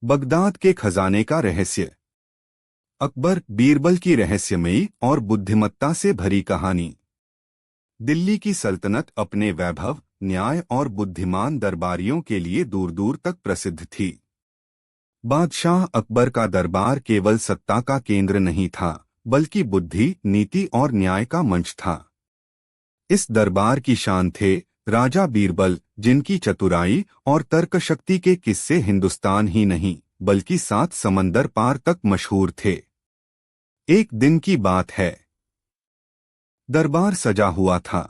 Baghdad के खजाने का रहस्य। अकबर बीरबल की रहस्यमयी और बुद्धिमत्ता से भरी कहानी। दिल्ली की सल्तनत अपने वैभव, न्याय और बुद्धिमान दरबारियों के लिए दूर दूर तक प्रसिद्ध थी। बादशाह अकबर का दरबार केवल सत्ता का केंद्र नहीं था, बल्कि बुद्धि, नीति और न्याय का मंच था। इस दरबार की शान थे राजा बीरबल, जिनकी चतुराई और तर्कशक्ति के किस्से हिंदुस्तान ही नहीं बल्कि 7 समंदर पार तक मशहूर थे। एक दिन की बात है। दरबार सजा हुआ था।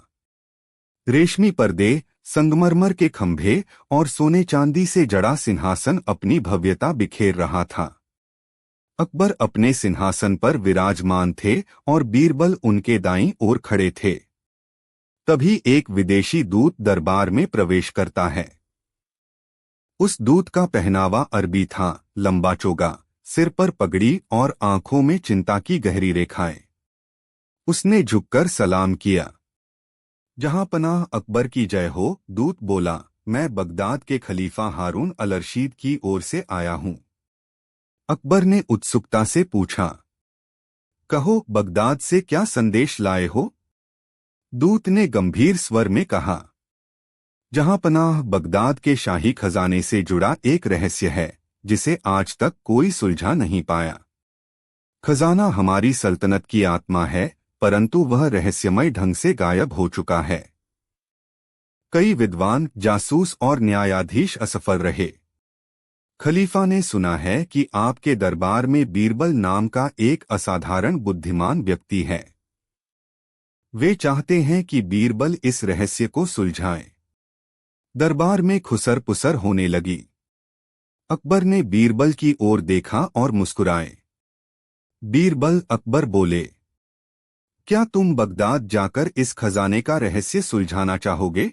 रेशमी पर्दे, संगमरमर के खंभे और सोने चांदी से जड़ा सिंहासन अपनी भव्यता बिखेर रहा था। अकबर अपने सिंहासन पर विराजमान थे और बीरबल उनके दाईं ओर खड़े थे। तभी एक विदेशी दूत दरबार में प्रवेश करता है। उस दूत का पहनावा अरबी था, लंबा चोगा, सिर पर पगड़ी और आंखों में चिंता की गहरी रेखाएं। उसने झुककर सलाम किया। जहां पनाह अकबर की जय हो, दूत बोला, मैं बगदाद के खलीफा हारून अल रशीद की ओर से आया हूं। अकबर ने उत्सुकता से पूछा, कहो, बगदाद से क्या संदेश लाए हो? दूत ने गंभीर स्वर में कहा, जहां पनाह, बगदाद के शाही खजाने से जुड़ा एक रहस्य है जिसे आज तक कोई सुलझा नहीं पाया। खजाना हमारी सल्तनत की आत्मा है, परंतु वह रहस्यमय ढंग से गायब हो चुका है। कई विद्वान, जासूस और न्यायाधीश असफल रहे। खलीफा ने सुना है कि आपके दरबार में बीरबल नाम का एक असाधारण बुद्धिमान व्यक्ति है। वे चाहते हैं कि बीरबल इस रहस्य को सुलझाएं। दरबार में खुसर पुसर होने लगी। अकबर ने बीरबल की ओर देखा और मुस्कुराए। बीरबल, अकबर बोले, क्या तुम बगदाद जाकर इस खजाने का रहस्य सुलझाना चाहोगे?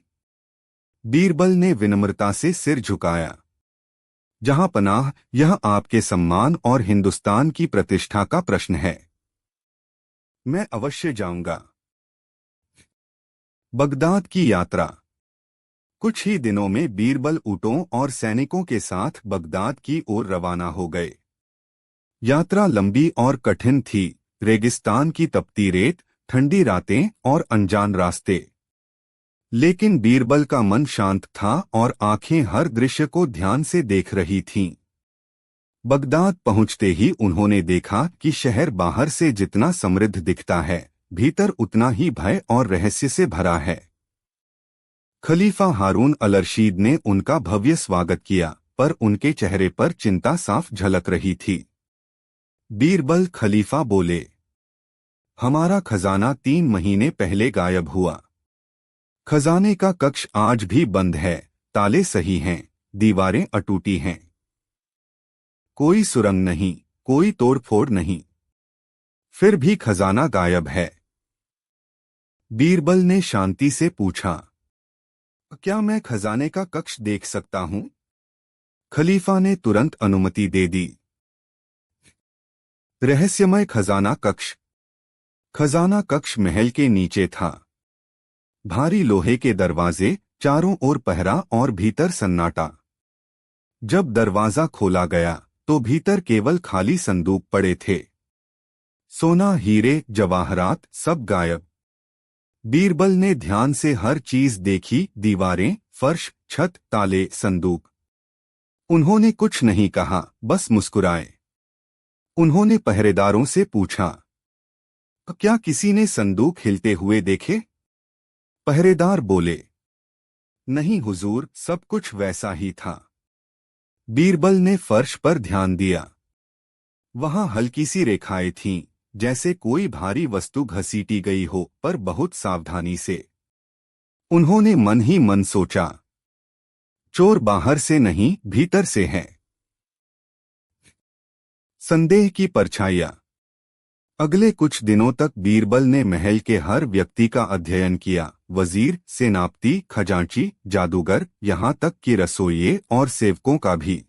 बीरबल ने विनम्रता से सिर झुकाया। जहां पनाह, यह आपके सम्मान और हिंदुस्तान की प्रतिष्ठा का प्रश्न है। मैं अवश्य जाऊंगा। बगदाद की यात्रा। कुछ ही दिनों में बीरबल ऊँटों और सैनिकों के साथ बगदाद की ओर रवाना हो गए। यात्रा लंबी और कठिन थी। रेगिस्तान की तपती रेत, ठंडी रातें और अनजान रास्ते। लेकिन बीरबल का मन शांत था और आंखें हर दृश्य को ध्यान से देख रही थीं। बगदाद पहुंचते ही उन्होंने देखा कि शहर बाहर से जितना समृद्ध दिखता है, भीतर उतना ही भय और रहस्य से भरा है। खलीफा हारून अल रशीद ने उनका भव्य स्वागत किया, पर उनके चेहरे पर चिंता साफ झलक रही थी। बीरबल, खलीफा बोले, हमारा खजाना 3 महीने पहले गायब हुआ। खजाने का कक्ष आज भी बंद है, ताले सही हैं, दीवारें अटूटी हैं। कोई सुरंग नहीं, कोई तोड़फोड़ नहीं। फिर भी खजाना गायब है। बीरबल ने शांति से पूछा, क्या मैं खजाने का कक्ष देख सकता हूं? खलीफा ने तुरंत अनुमति दे दी। रहस्यमय खजाना कक्ष। खजाना कक्ष महल के नीचे था। भारी लोहे के दरवाजे, चारों ओर पहरा और भीतर सन्नाटा। जब दरवाजा खोला गया तो भीतर केवल खाली संदूक पड़े थे। सोना, हीरे, जवाहरात सब गायब। बीरबल ने ध्यान से हर चीज देखी, दीवारें, फर्श, छत, ताले, संदूक। उन्होंने कुछ नहीं कहा, बस मुस्कुराए। उन्होंने पहरेदारों से पूछा, क्या किसी ने संदूक हिलते हुए देखे? पहरेदार बोले, नहीं हुजूर, सब कुछ वैसा ही था। बीरबल ने फर्श पर ध्यान दिया। वहां हल्की सी रेखाएं थीं, जैसे कोई भारी वस्तु घसीटी गई हो, पर बहुत सावधानी से। उन्होंने मन ही मन सोचा, चोर बाहर से नहीं, भीतर से है। संदेह की परछाइयां। अगले कुछ दिनों तक बीरबल ने महल के हर व्यक्ति का अध्ययन किया, वजीर, सेनापति, खजांची, जादूगर, यहां तक कि रसोइये और सेवकों का भी।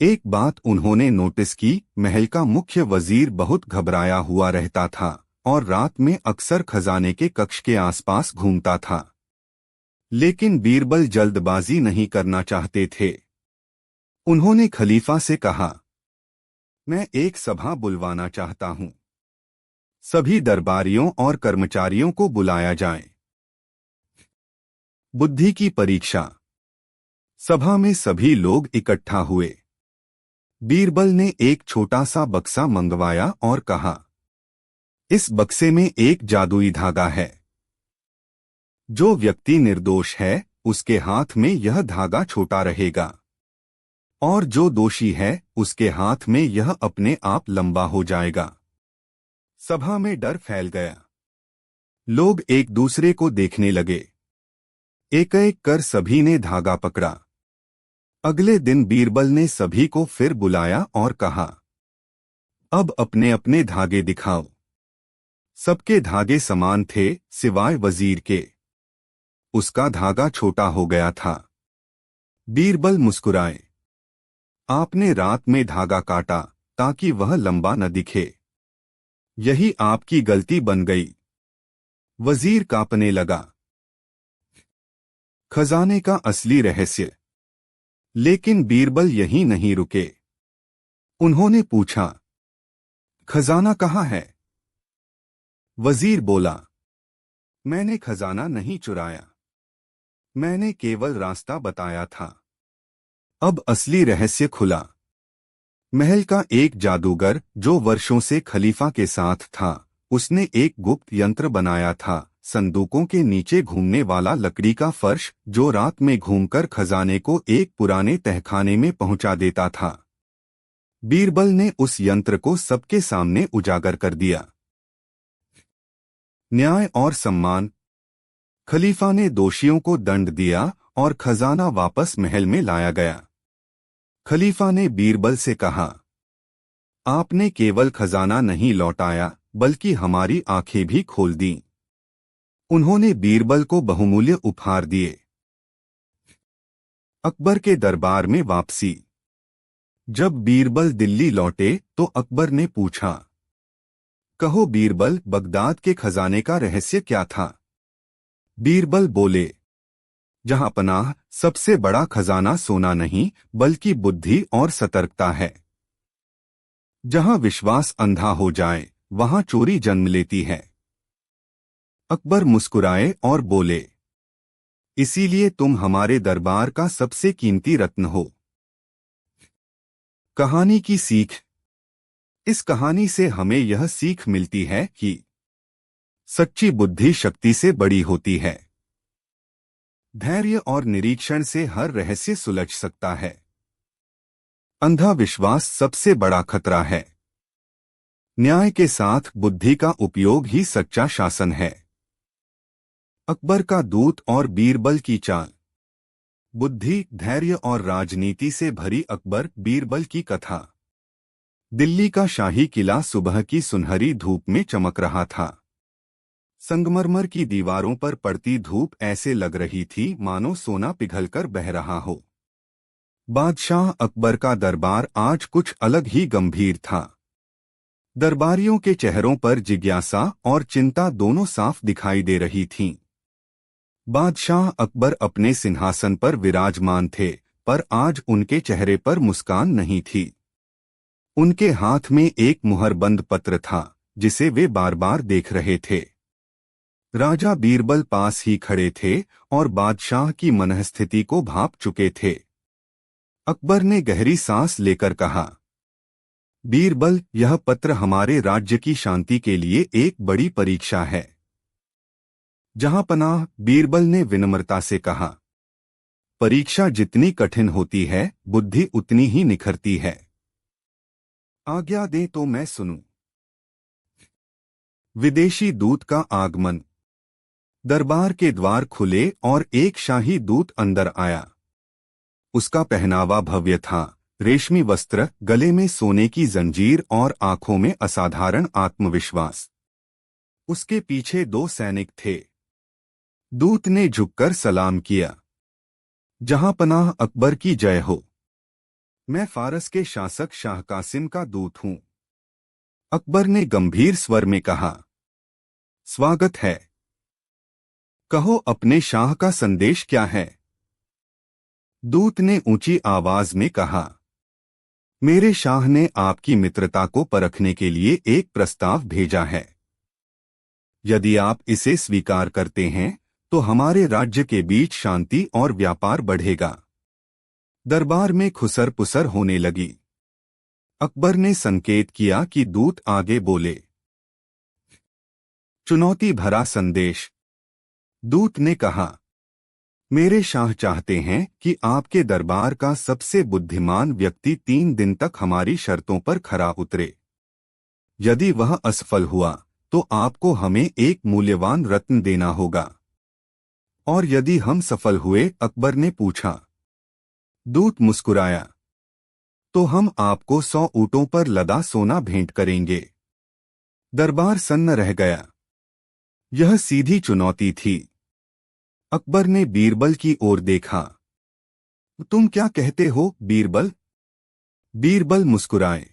एक बात उन्होंने नोटिस की, महल का मुख्य वजीर बहुत घबराया हुआ रहता था और रात में अक्सर खजाने के कक्ष के आसपास घूमता था। लेकिन बीरबल जल्दबाजी नहीं करना चाहते थे। उन्होंने खलीफा से कहा, मैं एक सभा बुलवाना चाहता हूं। सभी दरबारियों और कर्मचारियों को बुलाया जाए। बुद्धि की परीक्षा। सभा में सभी लोग इकट्ठा हुए। बीरबल ने एक छोटा सा बक्सा मंगवाया और कहा, इस बक्से में एक जादुई धागा है। जो व्यक्ति निर्दोष है उसके हाथ में यह धागा छोटा रहेगा, और जो दोषी है उसके हाथ में यह अपने आप लंबा हो जाएगा। सभा में डर फैल गया। लोग एक दूसरे को देखने लगे। एक एक कर सभी ने धागा पकड़ा। अगले दिन बीरबल ने सभी को फिर बुलाया और कहा, अब अपने अपने धागे दिखाओ। सबके धागे समान थे सिवाय वजीर के। उसका धागा छोटा हो गया था। बीरबल मुस्कुराए। आपने रात में धागा काटा ताकि वह लंबा न दिखे। यही आपकी गलती बन गई। वजीर कांपने लगा। खजाने का असली रहस्य। लेकिन बीरबल यहीं नहीं रुके। उन्होंने पूछा, खजाना कहाँ है? वजीर बोला, मैंने खजाना नहीं चुराया। मैंने केवल रास्ता बताया था। अब असली रहस्य खुला। महल का एक जादूगर जो वर्षों से खलीफा के साथ था, उसने एक गुप्त यंत्र बनाया था, संदूकों के नीचे घूमने वाला लकड़ी का फर्श जो रात में घूमकर खजाने को एक पुराने तहखाने में पहुंचा देता था। बीरबल ने उस यंत्र को सबके सामने उजागर कर दिया। न्याय और सम्मान। खलीफा ने दोषियों को दंड दिया और खजाना वापस महल में लाया गया। खलीफा ने बीरबल से कहा, आपने केवल खजाना नहीं लौटाया बल्कि हमारी आंखें भी खोल दी। उन्होंने बीरबल को बहुमूल्य उपहार दिए। अकबर के दरबार में वापसी। जब बीरबल दिल्ली लौटे तो अकबर ने पूछा, कहो बीरबल, बगदाद के खजाने का रहस्य क्या था? बीरबल बोले, जहां पनाह, सबसे बड़ा खजाना सोना नहीं बल्कि बुद्धि और सतर्कता है। जहां विश्वास अंधा हो जाए वहां चोरी जन्म लेती है। अकबर मुस्कुराए और बोले, इसीलिए तुम हमारे दरबार का सबसे कीमती रत्न हो। कहानी की सीख। इस कहानी से हमें यह सीख मिलती है कि सच्ची बुद्धि शक्ति से बड़ी होती है। धैर्य और निरीक्षण से हर रहस्य सुलझ सकता है। अंधा विश्वास सबसे बड़ा खतरा है। न्याय के साथ बुद्धि का उपयोग ही सच्चा शासन है। अकबर का दूत और बीरबल की चाल। बुद्धि, धैर्य और राजनीति से भरी अकबर बीरबल की कथा। दिल्ली का शाही किला सुबह की सुनहरी धूप में चमक रहा था। संगमरमर की दीवारों पर पड़ती धूप ऐसे लग रही थी मानो सोना पिघलकर बह रहा हो। बादशाह अकबर का दरबार आज कुछ अलग ही गंभीर था। दरबारियों के चेहरों पर जिज्ञासा और चिंता दोनों साफ दिखाई दे रही थीं। बादशाह अकबर अपने सिंहासन पर विराजमान थे, पर आज उनके चेहरे पर मुस्कान नहीं थी। उनके हाथ में एक मुहरबंद पत्र था जिसे वे बार बार देख रहे थे। राजा बीरबल पास ही खड़े थे और बादशाह की मनःस्थिति को भांप चुके थे। अकबर ने गहरी सांस लेकर कहा, बीरबल, यह पत्र हमारे राज्य की शांति के लिए एक बड़ी परीक्षा है। जहां पनाह, बीरबल ने विनम्रता से कहा, परीक्षा जितनी कठिन होती है बुद्धि उतनी ही निखरती है। आज्ञा दें तो मैं सुनूं। विदेशी दूत का आगमन। दरबार के द्वार खुले और एक शाही दूत अंदर आया। उसका पहनावा भव्य था, रेशमी वस्त्र, गले में सोने की जंजीर और आंखों में असाधारण आत्मविश्वास। उसके पीछे 2 सैनिक थे। दूत ने झुककर सलाम किया। जहां पनाह, अकबर की जय हो। मैं फारस के शासक शाह कासिम का दूत हूं। अकबर ने गंभीर स्वर में कहा, स्वागत है। कहो अपने शाह का संदेश क्या है? दूत ने ऊंची आवाज में कहा, मेरे शाह ने आपकी मित्रता को परखने के लिए एक प्रस्ताव भेजा है। यदि आप इसे स्वीकार करते हैं तो हमारे राज्य के बीच शांति और व्यापार बढ़ेगा। दरबार में खुसर पुसर होने लगी। अकबर ने संकेत किया कि दूत आगे बोले। चुनौती भरा संदेश। दूत ने कहा, मेरे शाह चाहते हैं कि आपके दरबार का सबसे बुद्धिमान व्यक्ति 3 दिन तक हमारी शर्तों पर खरा उतरे। यदि वह असफल हुआ तो आपको हमें एक मूल्यवान रत्न देना होगा। और यदि हम सफल हुए, अकबर ने पूछा। दूत मुस्कुराया, तो हम आपको 100 ऊंटों पर लदा सोना भेंट करेंगे। दरबार सन्न रह गया। यह सीधी चुनौती थी। अकबर ने बीरबल की ओर देखा। तुम क्या कहते हो, बीरबल? बीरबल मुस्कुराए।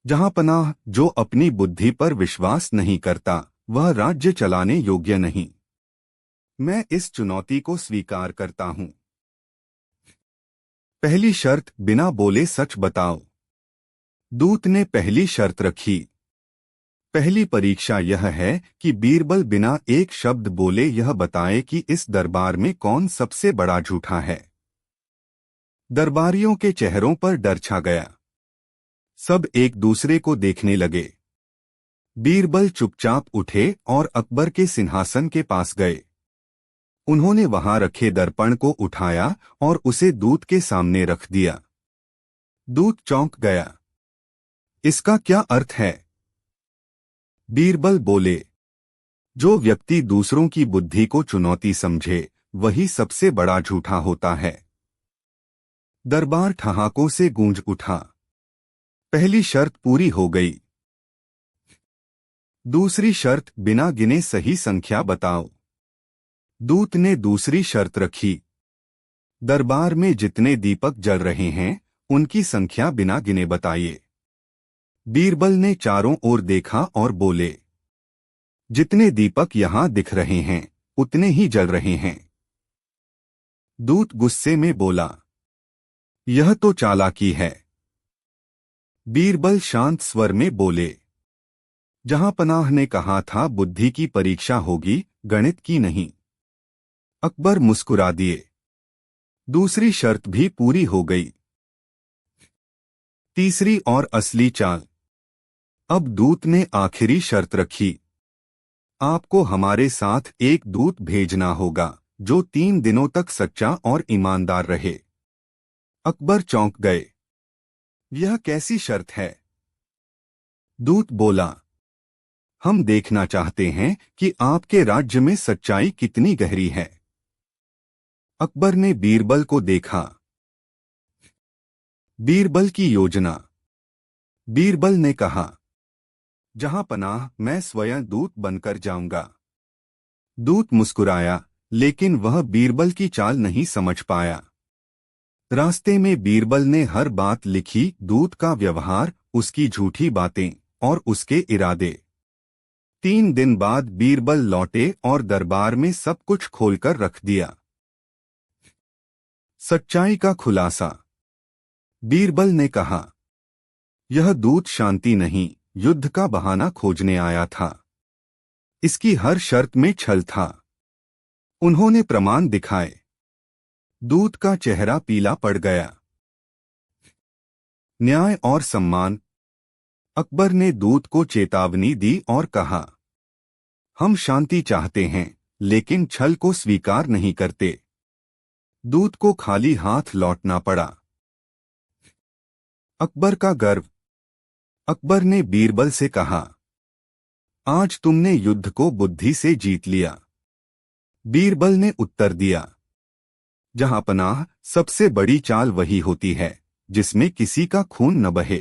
जहांपनाह, जो अपनी बुद्धि पर विश्वास नहीं करता वह राज्य चलाने योग्य नहीं। मैं इस चुनौती को स्वीकार करता हूं। पहली शर्त, बिना बोले सच बताओ। दूत ने पहली शर्त रखी। पहली परीक्षा यह है कि बीरबल बिना एक शब्द बोले यह बताए कि इस दरबार में कौन सबसे बड़ा झूठा है। दरबारियों के चेहरों पर डर छा गया। सब एक दूसरे को देखने लगे। बीरबल चुपचाप उठे और अकबर के सिंहासन के पास गए। उन्होंने वहां रखे दर्पण को उठाया और उसे दूत के सामने रख दिया। दूत चौंक गया। इसका क्या अर्थ है? बीरबल बोले, जो व्यक्ति दूसरों की बुद्धि को चुनौती समझे वही सबसे बड़ा झूठा होता है। दरबार ठहाकों से गूंज उठा। पहली शर्त पूरी हो गई। दूसरी शर्त, बिना गिने सही संख्या बताओ। दूत ने दूसरी शर्त रखी। दरबार में जितने दीपक जल रहे हैं उनकी संख्या बिना गिने बताइए। बीरबल ने चारों ओर देखा और बोले, जितने दीपक यहां दिख रहे हैं उतने ही जल रहे हैं। दूत गुस्से में बोला, यह तो चालाकी है। बीरबल शांत स्वर में बोले, जहांपनाह ने कहा था बुद्धि की परीक्षा होगी, गणित की नहीं। अकबर मुस्कुरा दिए। दूसरी शर्त भी पूरी हो गई। तीसरी और असली चाल। अब दूत ने आखिरी शर्त रखी। आपको हमारे साथ एक दूत भेजना होगा जो 3 दिनों तक सच्चा और ईमानदार रहे। अकबर चौंक गए। यह कैसी शर्त है? दूत बोला, हम देखना चाहते हैं कि आपके राज्य में सच्चाई कितनी गहरी है। अकबर ने बीरबल को देखा। बीरबल की योजना। बीरबल ने कहा, जहांपनाह, मैं स्वयं दूत बनकर जाऊंगा। दूत मुस्कुराया, लेकिन वह बीरबल की चाल नहीं समझ पाया। रास्ते में बीरबल ने हर बात लिखी, दूत का व्यवहार, उसकी झूठी बातें और उसके इरादे। 3 दिन बाद बीरबल लौटे और दरबार में सब कुछ खोलकर रख दिया। सच्चाई का खुलासा। बीरबल ने कहा, यह दूत शांति नहीं, युद्ध का बहाना खोजने आया था। इसकी हर शर्त में छल था। उन्होंने प्रमाण दिखाए। दूत का चेहरा पीला पड़ गया। न्याय और सम्मान। अकबर ने दूत को चेतावनी दी और कहा, हम शांति चाहते हैं लेकिन छल को स्वीकार नहीं करते। दूत को खाली हाथ लौटना पड़ा। अकबर का गर्व। अकबर ने बीरबल से कहा, आज तुमने युद्ध को बुद्धि से जीत लिया। बीरबल ने उत्तर दिया, जहांपनाह, सबसे बड़ी चाल वही होती है जिसमें किसी का खून न बहे।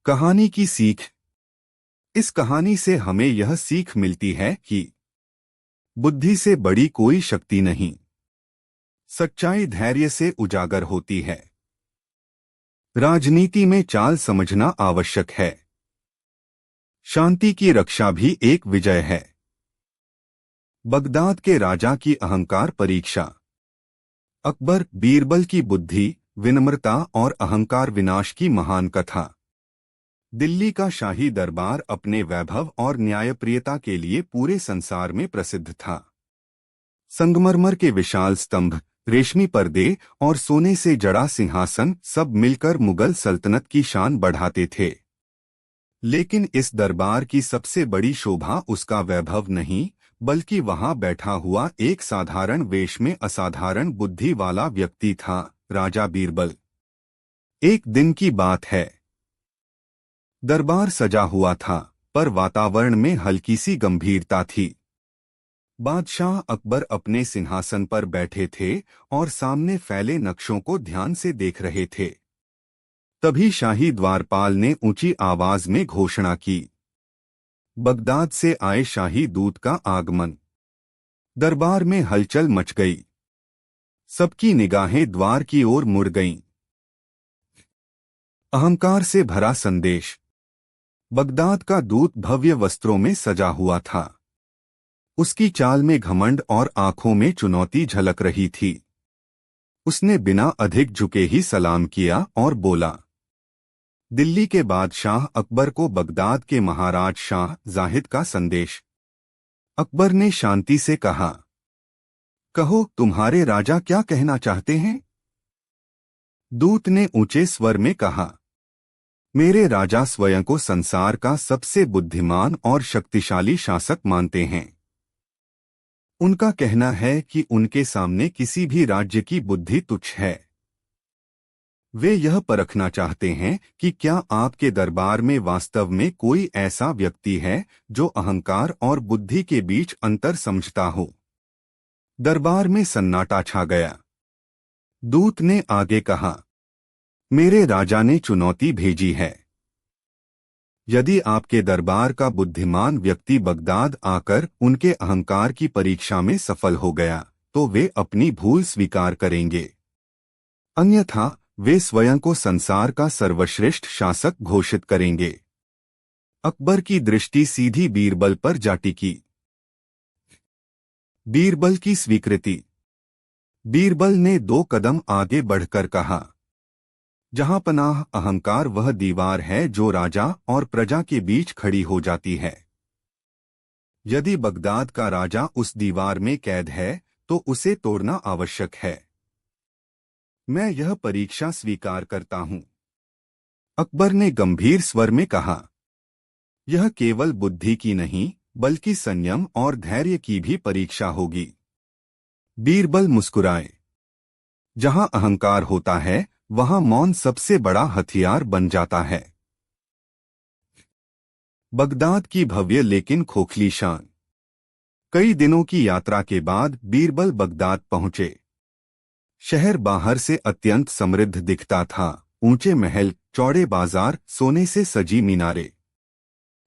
कहानी की सीख। इस कहानी से हमें यह सीख मिलती है कि बुद्धि से बड़ी कोई शक्ति नहीं। सच्चाई धैर्य से उजागर होती है। राजनीति में चाल समझना आवश्यक है। शांति की रक्षा भी एक विजय है। बगदाद के राजा की अहंकार परीक्षा। अकबर, बीरबल की बुद्धि, विनम्रता और अहंकार विनाश की महान कथा। दिल्ली का शाही दरबार अपने वैभव और न्यायप्रियता के लिए पूरे संसार में प्रसिद्ध था। संगमरमर के विशाल स्तंभ, रेशमी पर्दे और सोने से जड़ा सिंहासन सब मिलकर मुगल सल्तनत की शान बढ़ाते थे। लेकिन इस दरबार की सबसे बड़ी शोभा उसका वैभव नहीं, बल्कि वहां बैठा हुआ एक साधारण वेश में असाधारण बुद्धि वाला व्यक्ति था, राजा बीरबल। एक दिन की बात है। दरबार सजा हुआ था, पर वातावरण में हल्की सी गंभीरता थी। बादशाह अकबर अपने सिंहासन पर बैठे थे और सामने फैले नक्शों को ध्यान से देख रहे थे। तभी शाही द्वारपाल ने ऊंची आवाज में घोषणा की, बगदाद से आए शाही दूत का आगमन। दरबार में हलचल मच गई। सबकी निगाहें द्वार की ओर मुड़ गईं। अहंकार से भरा संदेश। बगदाद का दूत भव्य वस्त्रों में सजा हुआ था। उसकी चाल में घमंड और आंखों में चुनौती झलक रही थी। उसने बिना अधिक झुके ही सलाम किया और बोला, दिल्ली के बादशाह अकबर को बगदाद के महाराज शाह जाहिद का संदेश। अकबर ने शांति से कहा, कहो, तुम्हारे राजा क्या कहना चाहते हैं? दूत ने ऊंचे स्वर में कहा, मेरे राजा स्वयं को संसार का सबसे बुद्धिमान और शक्तिशाली शासक मानते हैं। उनका कहना है कि उनके सामने किसी भी राज्य की बुद्धि तुच्छ है। वे यह परखना चाहते हैं कि क्या आपके दरबार में वास्तव में कोई ऐसा व्यक्ति है जो अहंकार और बुद्धि के बीच अंतर समझता हो। दरबार में सन्नाटा छा गया। दूत ने आगे कहा, मेरे राजा ने चुनौती भेजी है। यदि आपके दरबार का बुद्धिमान व्यक्ति बगदाद आकर उनके अहंकार की परीक्षा में सफल हो गया, तो वे अपनी भूल स्वीकार करेंगे। अन्यथा वे स्वयं को संसार का सर्वश्रेष्ठ शासक घोषित करेंगे। अकबर की दृष्टि सीधी बीरबल पर जा टिकी। बीरबल की स्वीकृति। बीरबल ने 2 कदम आगे बढ़कर कहा, जहां पनाह अहंकार वह दीवार है जो राजा और प्रजा के बीच खड़ी हो जाती है। यदि बगदाद का राजा उस दीवार में कैद है, तो उसे तोड़ना आवश्यक है। मैं यह परीक्षा स्वीकार करता हूं। अकबर ने गंभीर स्वर में कहा, यह केवल बुद्धि की नहीं, बल्कि संयम और धैर्य की भी परीक्षा होगी। बीरबल मुस्कुराए। जहां अहंकार होता है, वहां मौन सबसे बड़ा हथियार बन जाता है। बगदाद की भव्य लेकिन खोखली शान। कई दिनों की यात्रा के बाद बीरबल बगदाद पहुंचे। शहर बाहर से अत्यंत समृद्ध दिखता था, ऊंचे महल, चौड़े बाजार, सोने से सजी मीनारें।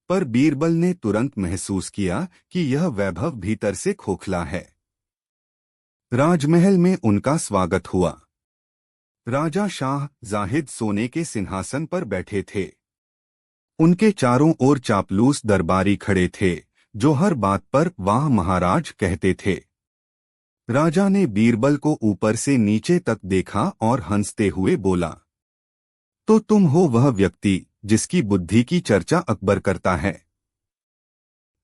पर बीरबल ने तुरंत महसूस किया कि यह वैभव भीतर से खोखला है। राजमहल में उनका स्वागत हुआ। राजा शाह जाहिद सोने के सिंहासन पर बैठे थे। उनके चारों ओर चापलूस दरबारी खड़े थे, जो हर बात पर वाह महाराज कहते थे। राजा ने बीरबल को ऊपर से नीचे तक देखा और हंसते हुए बोला, तो तुम हो वह व्यक्ति जिसकी बुद्धि की चर्चा अकबर करता है।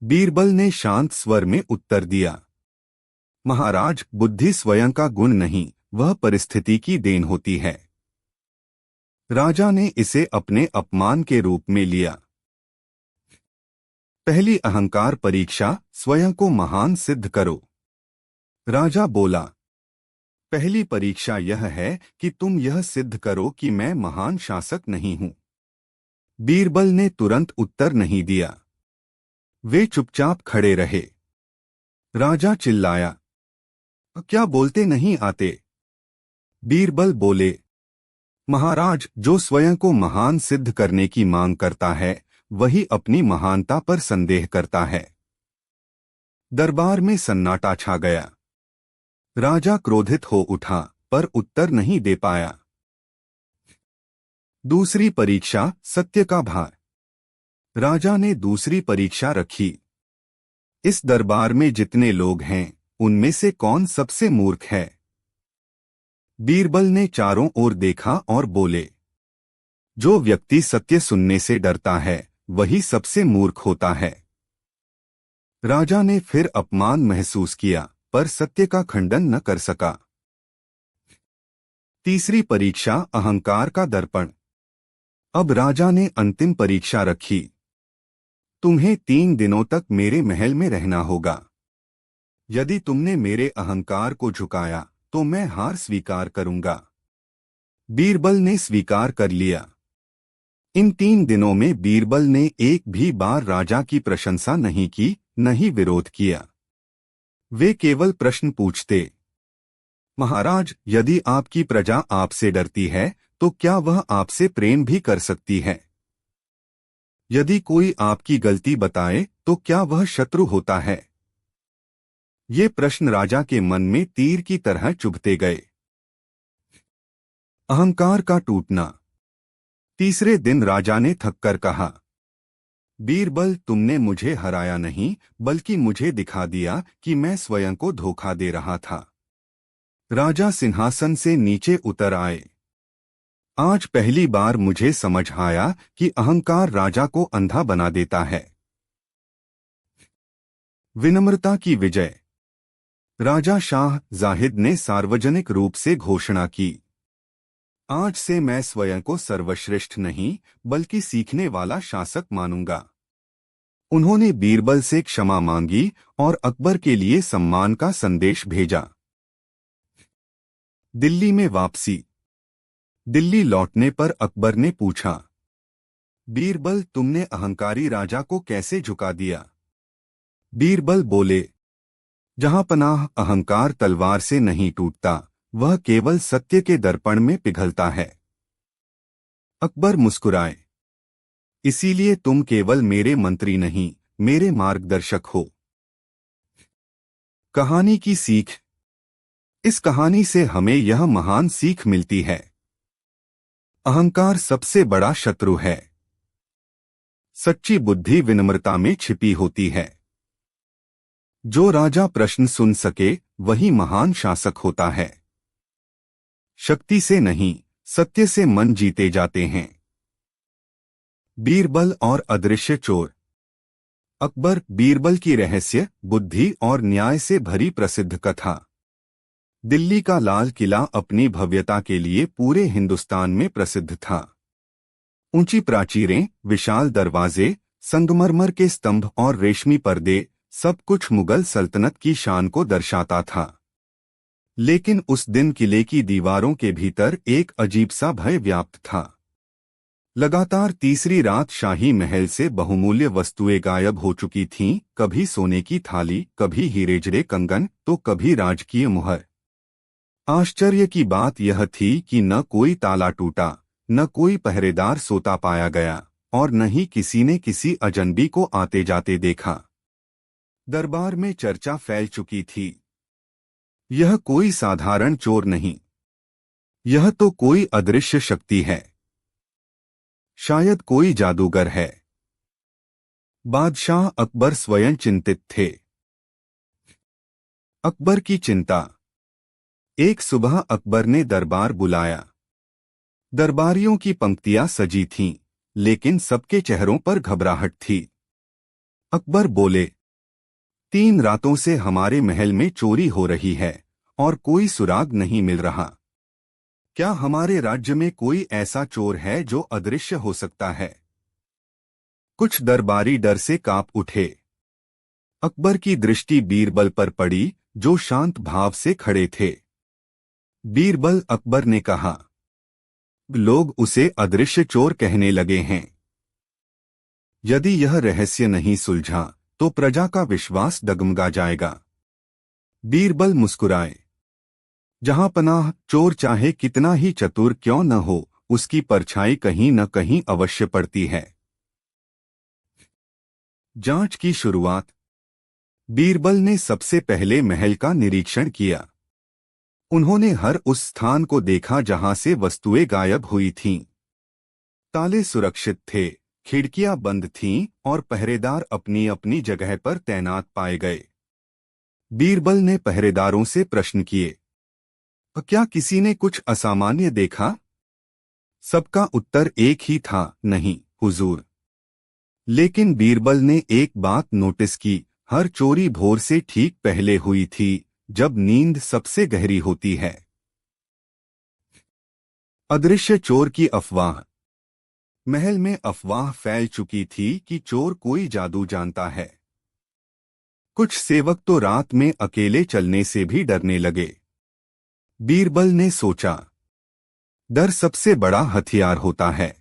बीरबल ने शांत स्वर में उत्तर दिया, महाराज, बुद्धि स्वयं का गुण नहीं, वह परिस्थिति की देन होती है। राजा ने इसे अपने अपमान के रूप में लिया। पहली अहंकार परीक्षा, स्वयं को महान सिद्ध करो। राजा बोला, पहली परीक्षा यह है कि तुम यह सिद्ध करो कि मैं महान शासक नहीं हूं। बीरबल ने तुरंत उत्तर नहीं दिया। वे चुपचाप खड़े रहे। राजा चिल्लाया, क्या बोलते नहीं आते? बीरबल बोले, महाराज, जो स्वयं को महान सिद्ध करने की मांग करता है, वही अपनी महानता पर संदेह करता है। दरबार में सन्नाटा छा गया। राजा क्रोधित हो उठा, पर उत्तर नहीं दे पाया। दूसरी परीक्षा, सत्य का भार। राजा ने दूसरी परीक्षा रखी। इस दरबार में जितने लोग हैं, उनमें से कौन सबसे मूर्ख है? बीरबल ने चारों ओर देखा और बोले, जो व्यक्ति सत्य सुनने से डरता है वही सबसे मूर्ख होता है। राजा ने फिर अपमान महसूस किया, पर सत्य का खंडन न कर सका। तीसरी परीक्षा, अहंकार का दर्पण। अब राजा ने अंतिम परीक्षा रखी। तुम्हें 3 दिनों तक मेरे महल में रहना होगा। यदि तुमने मेरे अहंकार को झुकाया तो मैं हार स्वीकार करूंगा। बीरबल ने स्वीकार कर लिया। इन 3 दिनों में बीरबल ने एक भी बार राजा की प्रशंसा नहीं की, न ही विरोध किया। वे केवल प्रश्न पूछते, महाराज, यदि आपकी प्रजा आपसे डरती है तो क्या वह आपसे प्रेम भी कर सकती है? यदि कोई आपकी गलती बताए तो क्या वह शत्रु होता है? ये प्रश्न राजा के मन में तीर की तरह चुभते गए। अहंकार का टूटना। तीसरे दिन राजा ने थककर कहा, बीरबल, तुमने मुझे हराया नहीं बल्कि मुझे दिखा दिया कि मैं स्वयं को धोखा दे रहा था। राजा सिंहासन से नीचे उतर आए। आज पहली बार मुझे समझ आया कि अहंकार राजा को अंधा बना देता है। विनम्रता की विजय। राजा शाह जाहिद ने सार्वजनिक रूप से घोषणा की, आज से मैं स्वयं को सर्वश्रेष्ठ नहीं बल्कि सीखने वाला शासक मानूंगा। उन्होंने बीरबल से क्षमा मांगी और अकबर के लिए सम्मान का संदेश भेजा। दिल्ली में वापसी। दिल्ली लौटने पर अकबर ने पूछा, बीरबल, तुमने अहंकारी राजा को कैसे झुका दिया? बीरबल बोले, जहां पनाह अहंकार तलवार से नहीं टूटता, वह केवल सत्य के दर्पण में पिघलता है। अकबर मुस्कुराए, इसीलिए तुम केवल मेरे मंत्री नहीं, मेरे मार्गदर्शक हो। कहानी की सीख। इस कहानी से हमें यह महान सीख मिलती है, अहंकार सबसे बड़ा शत्रु है। सच्ची बुद्धि विनम्रता में छिपी होती है। जो राजा प्रश्न सुन सके वही महान शासक होता है। शक्ति से नहीं, सत्य से मन जीते जाते हैं। बीरबल और अदृश्य चोर। अकबर बीरबल की रहस्य, बुद्धि और न्याय से भरी प्रसिद्ध कथा। दिल्ली का लाल किला अपनी भव्यता के लिए पूरे हिंदुस्तान में प्रसिद्ध था। ऊंची प्राचीरें, विशाल दरवाजे, संगमरमर के स्तंभ और रेशमी पर्दे, सब कुछ मुगल सल्तनत की शान को दर्शाता था। लेकिन उस दिन किले की दीवारों के भीतर एक अजीब सा भय व्याप्त था। लगातार तीसरी रात शाही महल से बहुमूल्य वस्तुएं गायब हो चुकी थीं, कभी सोने की थाली, कभी हीरे जड़े कंगन, तो कभी राजकीय मुहर। आश्चर्य की बात यह थी कि न कोई ताला टूटा, न कोई पहरेदार सोता पाया गया और न ही किसी ने किसी अजनबी को आते जाते देखा। दरबार में चर्चा फैल चुकी थी, यह कोई साधारण चोर नहीं, यह तो कोई अदृश्य शक्ति है, शायद कोई जादूगर है। बादशाह अकबर स्वयं चिंतित थे। अकबर की चिंता। एक सुबह अकबर ने दरबार बुलाया। दरबारियों की पंक्तियां सजी थीं, लेकिन सबके चेहरों पर घबराहट थी। अकबर बोले, 3 रातों से हमारे महल में चोरी हो रही है और कोई सुराग नहीं मिल रहा। क्या हमारे राज्य में कोई ऐसा चोर है जो अदृश्य हो सकता है? कुछ दरबारी डर से कांप उठे। अकबर की दृष्टि बीरबल पर पड़ी, जो शांत भाव से खड़े थे। बीरबल, अकबर ने कहा, लोग उसे अदृश्य चोर कहने लगे हैं। यदि यह रहस्य नहीं सुलझा तो प्रजा का विश्वास डगमगा जाएगा। बीरबल मुस्कुराए, जहां पनाह चोर चाहे कितना ही चतुर क्यों न हो, उसकी परछाई कहीं न कहीं अवश्य पड़ती है। जांच की शुरुआत। बीरबल ने सबसे पहले महल का निरीक्षण किया। उन्होंने हर उस स्थान को देखा जहां से वस्तुएं गायब हुई थीं। ताले सुरक्षित थे, खिड़कियां बंद थीं और पहरेदार अपनी अपनी जगह पर तैनात पाए गए। बीरबल ने पहरेदारों से प्रश्न किए, क्या किसी ने कुछ असामान्य देखा? सबका उत्तर एक ही था, नहीं हुजूर। लेकिन बीरबल ने एक बात नोटिस की, हर चोरी भोर से ठीक पहले हुई थी, जब नींद सबसे गहरी होती है। अदृश्य चोर की अफवाह। महल में अफवाह फैल चुकी थी कि चोर कोई जादू जानता है। कुछ सेवक तो रात में अकेले चलने से भी डरने लगे। बीरबल ने सोचा, डर सबसे बड़ा हथियार होता है।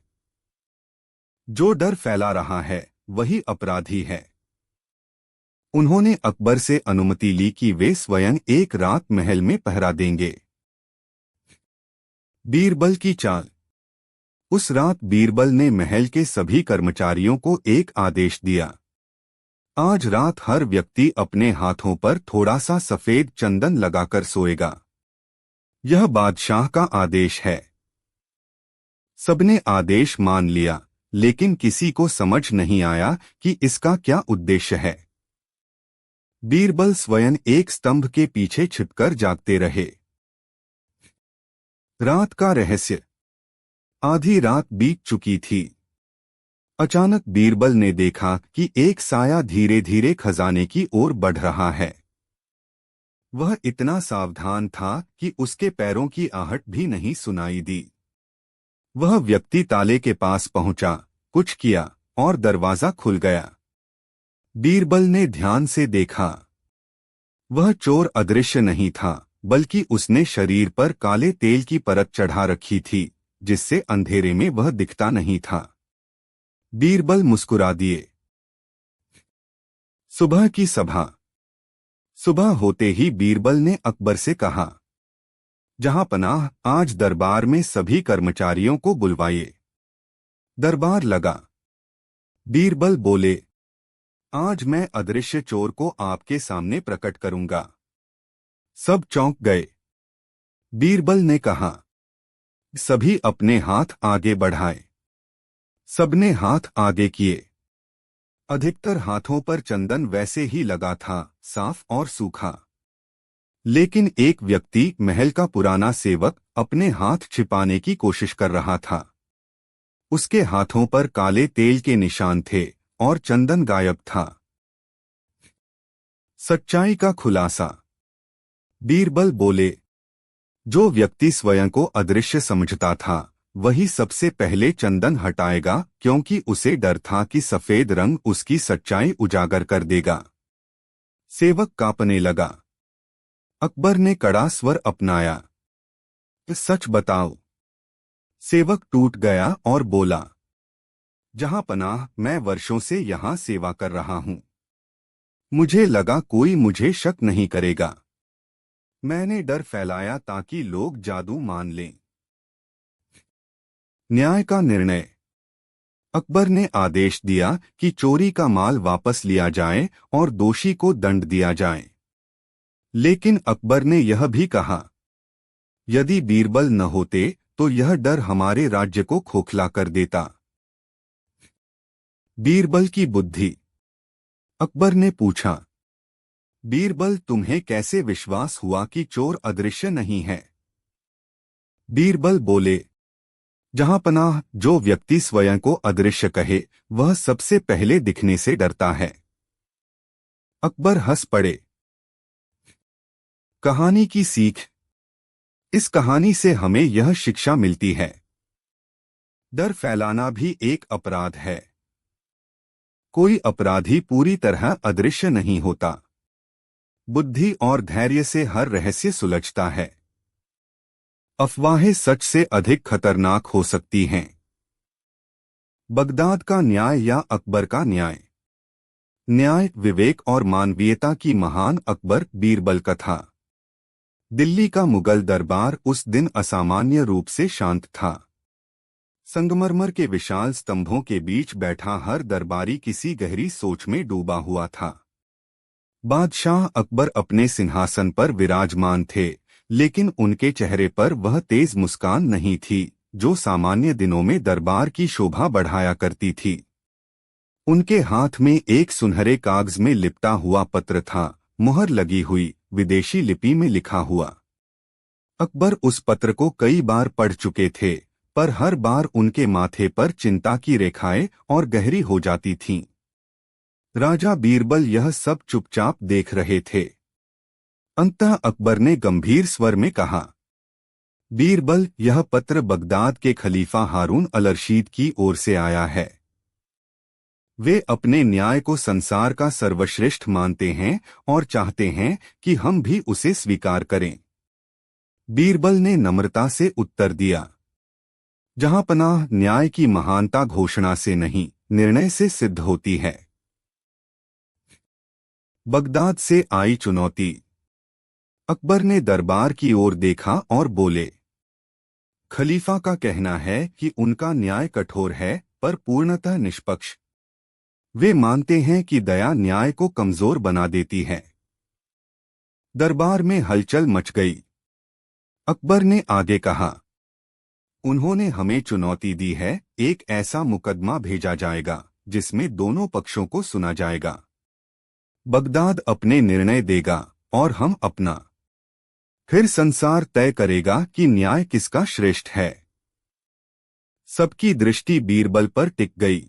जो डर फैला रहा है वही अपराधी है। उन्होंने अकबर से अनुमति ली कि वे स्वयं एक रात महल में पहरा देंगे। बीरबल की चाल। उस रात बीरबल ने महल के सभी कर्मचारियों को एक आदेश दिया। आज रात हर व्यक्ति अपने हाथों पर थोड़ा सा सफेद चंदन लगाकर सोएगा। यह बादशाह का आदेश है। सबने आदेश मान लिया, लेकिन किसी को समझ नहीं आया कि इसका क्या उद्देश्य है। बीरबल स्वयं एक स्तंभ के पीछे छिपकर जागते रहे। रात का रहस्य। आधी रात बीत चुकी थी। अचानक बीरबल ने देखा कि एक साया धीरे धीरे खजाने की ओर बढ़ रहा है। वह इतना सावधान था कि उसके पैरों की आहट भी नहीं सुनाई दी। वह व्यक्ति ताले के पास पहुंचा, कुछ किया और दरवाजा खुल गया। बीरबल ने ध्यान से देखा। वह चोर अदृश्य नहीं था, बल्कि उसने शरीर पर काले तेल की परत चढ़ा रखी थी, जिससे अंधेरे में वह दिखता नहीं था। बीरबल मुस्कुरा दिए। सुबह की सभा। सुबह होते ही बीरबल ने अकबर से कहा, जहां पनाह, आज दरबार में सभी कर्मचारियों को बुलवाइए। दरबार लगा। बीरबल बोले, आज मैं अदृश्य चोर को आपके सामने प्रकट करूंगा। सब चौंक गए। बीरबल ने कहा, सभी अपने हाथ आगे बढ़ाए। सबने हाथ आगे किए। अधिकतर हाथों पर चंदन वैसे ही लगा था, साफ और सूखा। लेकिन एक व्यक्ति, महल का पुराना सेवक, अपने हाथ छिपाने की कोशिश कर रहा था। उसके हाथों पर काले तेल के निशान थे और चंदन गायब था। सच्चाई का खुलासा। बीरबल बोले, जो व्यक्ति स्वयं को अदृश्य समझता था वही सबसे पहले चंदन हटाएगा, क्योंकि उसे डर था कि सफेद रंग उसकी सच्चाई उजागर कर देगा। सेवक कांपने लगा। अकबर ने कड़ा स्वर अपनाया, सच बताओ। सेवक टूट गया और बोला, जहां पनाह, मैं वर्षों से यहां सेवा कर रहा हूं। मुझे लगा कोई मुझे शक नहीं करेगा। मैंने डर फैलाया ताकि लोग जादू मान लें। न्याय का निर्णय। अकबर ने आदेश दिया कि चोरी का माल वापस लिया जाए और दोषी को दंड दिया जाए। लेकिन अकबर ने यह भी कहा, यदि बीरबल न होते तो यह डर हमारे राज्य को खोखला कर देता। बीरबल की बुद्धि। अकबर ने पूछा, बीरबल, तुम्हें कैसे विश्वास हुआ कि चोर अदृश्य नहीं है? बीरबल बोले, जहां पनाह, जो व्यक्ति स्वयं को अदृश्य कहे वह सबसे पहले दिखने से डरता है। अकबर हंस पड़े। कहानी की सीख। इस कहानी से हमें यह शिक्षा मिलती है, डर फैलाना भी एक अपराध है। कोई अपराधी पूरी तरह अदृश्य नहीं होता। बुद्धि और धैर्य से हर रहस्य सुलझता है। अफवाहें सच से अधिक खतरनाक हो सकती हैं। बगदाद का न्याय या अकबर का न्याय। न्याय, विवेक और मानवीयता की महान अकबर बीरबल कथा। दिल्ली का मुगल दरबार उस दिन असामान्य रूप से शांत था। संगमरमर के विशाल स्तंभों के बीच बैठा हर दरबारी किसी गहरी सोच में डूबा हुआ था। बादशाह अकबर अपने सिंहासन पर विराजमान थे, लेकिन उनके चेहरे पर वह तेज मुस्कान नहीं थी जो सामान्य दिनों में दरबार की शोभा बढ़ाया करती थी। उनके हाथ में एक सुनहरे कागज में लिपटा हुआ पत्र था, मुहर लगी हुई, विदेशी लिपि में लिखा हुआ। अकबर उस पत्र को कई बार पढ़ चुके थे, पर हर बार उनके माथे पर चिंता की रेखाएं और गहरी हो जाती थीं। राजा बीरबल यह सब चुपचाप देख रहे थे। अंततः अकबर ने गंभीर स्वर में कहा, बीरबल, यह पत्र बगदाद के खलीफा हारून अल रशीद की ओर से आया है। वे अपने न्याय को संसार का सर्वश्रेष्ठ मानते हैं और चाहते हैं कि हम भी उसे स्वीकार करें। बीरबल ने नम्रता से उत्तर दिया, जहांपनाह, न्याय की महानता घोषणा से नहीं, निर्णय से सिद्ध होती है। बगदाद से आई चुनौती। अकबर ने दरबार की ओर देखा और बोले, खलीफा का कहना है कि उनका न्याय कठोर है पर पूर्णतः निष्पक्ष। वे मानते हैं कि दया न्याय को कमजोर बना देती है। दरबार में हलचल मच गई। अकबर ने आगे कहा, उन्होंने हमें चुनौती दी है, एक ऐसा मुकदमा भेजा जाएगा जिसमें दोनों पक्षों को सुना जाएगा। बगदाद अपने निर्णय देगा और हम अपना। फिर संसार तय करेगा कि न्याय किसका श्रेष्ठ है। सबकी दृष्टि बीरबल पर टिक गई।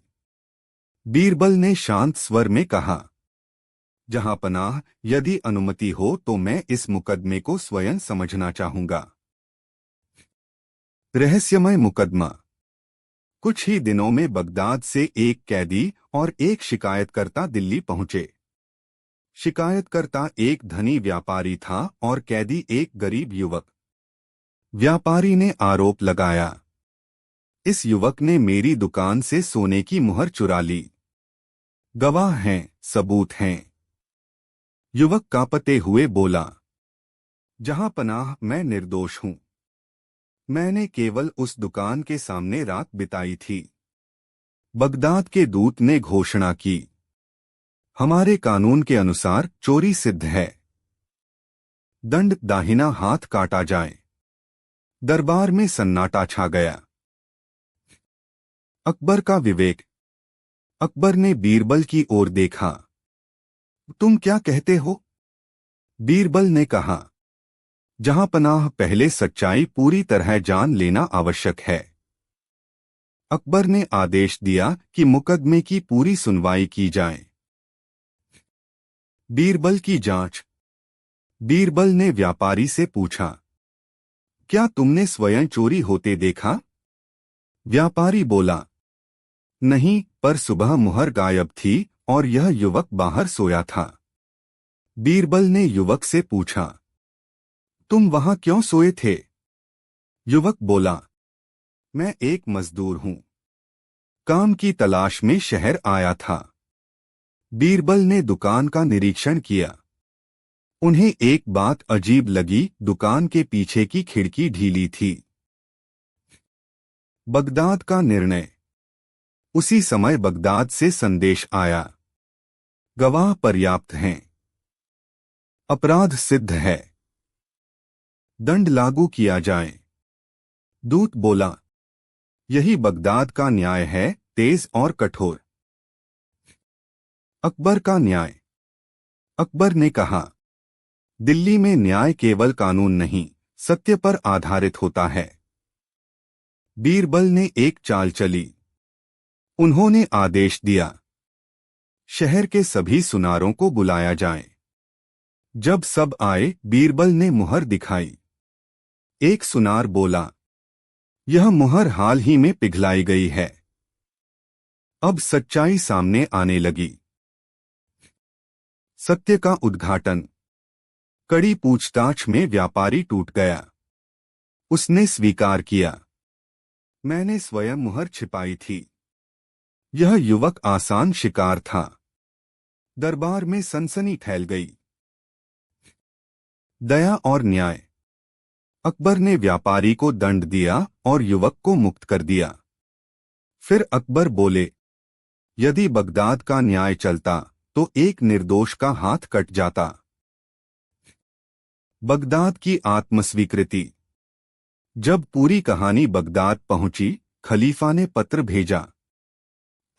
बीरबल ने शांत स्वर में कहा, जहांपनाह, यदि अनुमति हो तो मैं इस मुकदमे को स्वयं समझना चाहूंगा। रहस्यमय मुकदमा। कुछ ही दिनों में बगदाद से एक कैदी और एक शिकायतकर्ता दिल्ली पहुंचे। शिकायतकर्ता एक धनी व्यापारी था और कैदी एक गरीब युवक। व्यापारी ने आरोप लगाया, इस युवक ने मेरी दुकान से सोने की मुहर चुरा ली। गवाह हैं, सबूत हैं। युवक कांपते हुए बोला, जहांपनाह, मैं निर्दोष हूं। मैंने केवल उस दुकान के सामने रात बिताई थी। बगदाद के दूत ने घोषणा की, हमारे कानून के अनुसार चोरी सिद्ध है। दंड, दाहिना हाथ काटा जाए। दरबार में सन्नाटा छा गया। अकबर का विवेक। अकबर ने बीरबल की ओर देखा। तुम क्या कहते हो? बीरबल ने कहा, जहांपनाह, पहले सच्चाई पूरी तरह जान लेना आवश्यक है। अकबर ने आदेश दिया कि मुकदमे की पूरी सुनवाई की जाए। बीरबल की जांच। बीरबल ने व्यापारी से पूछा, क्या तुमने स्वयं चोरी होते देखा? व्यापारी बोला, नहीं, पर सुबह मुहर गायब थी और यह युवक बाहर सोया था। बीरबल ने युवक से पूछा, तुम वहां क्यों सोए थे? युवक बोला, मैं एक मजदूर हूं, काम की तलाश में शहर आया था। बीरबल ने दुकान का निरीक्षण किया। उन्हें एक बात अजीब लगी, दुकान के पीछे की खिड़की ढीली थी। बगदाद का निर्णय। उसी समय बगदाद से संदेश आया, गवाह पर्याप्त हैं, अपराध सिद्ध है, दंड लागू किया जाए। दूत बोला, यही बगदाद का न्याय है, तेज और कठोर। अकबर का न्याय। अकबर ने कहा, दिल्ली में न्याय केवल कानून नहीं, सत्य पर आधारित होता है। बीरबल ने एक चाल चली। उन्होंने आदेश दिया, शहर के सभी सुनारों को बुलाया जाए। जब सब आए, बीरबल ने मुहर दिखाई। एक सुनार बोला, यह मुहर हाल ही में पिघलाई गई है। अब सच्चाई सामने आने लगी। सत्य का उद्घाटन। कड़ी पूछताछ में व्यापारी टूट गया। उसने स्वीकार किया, मैंने स्वयं मुहर छिपाई थी। यह युवक आसान शिकार था। दरबार में सनसनी फैल गई। दया और न्याय। अकबर ने व्यापारी को दंड दिया और युवक को मुक्त कर दिया। फिर अकबर बोले, यदि बगदाद का न्याय चलता तो एक निर्दोष का हाथ कट जाता। बगदाद की आत्मस्वीकृति। जब पूरी कहानी बगदाद पहुंची, खलीफा ने पत्र भेजा,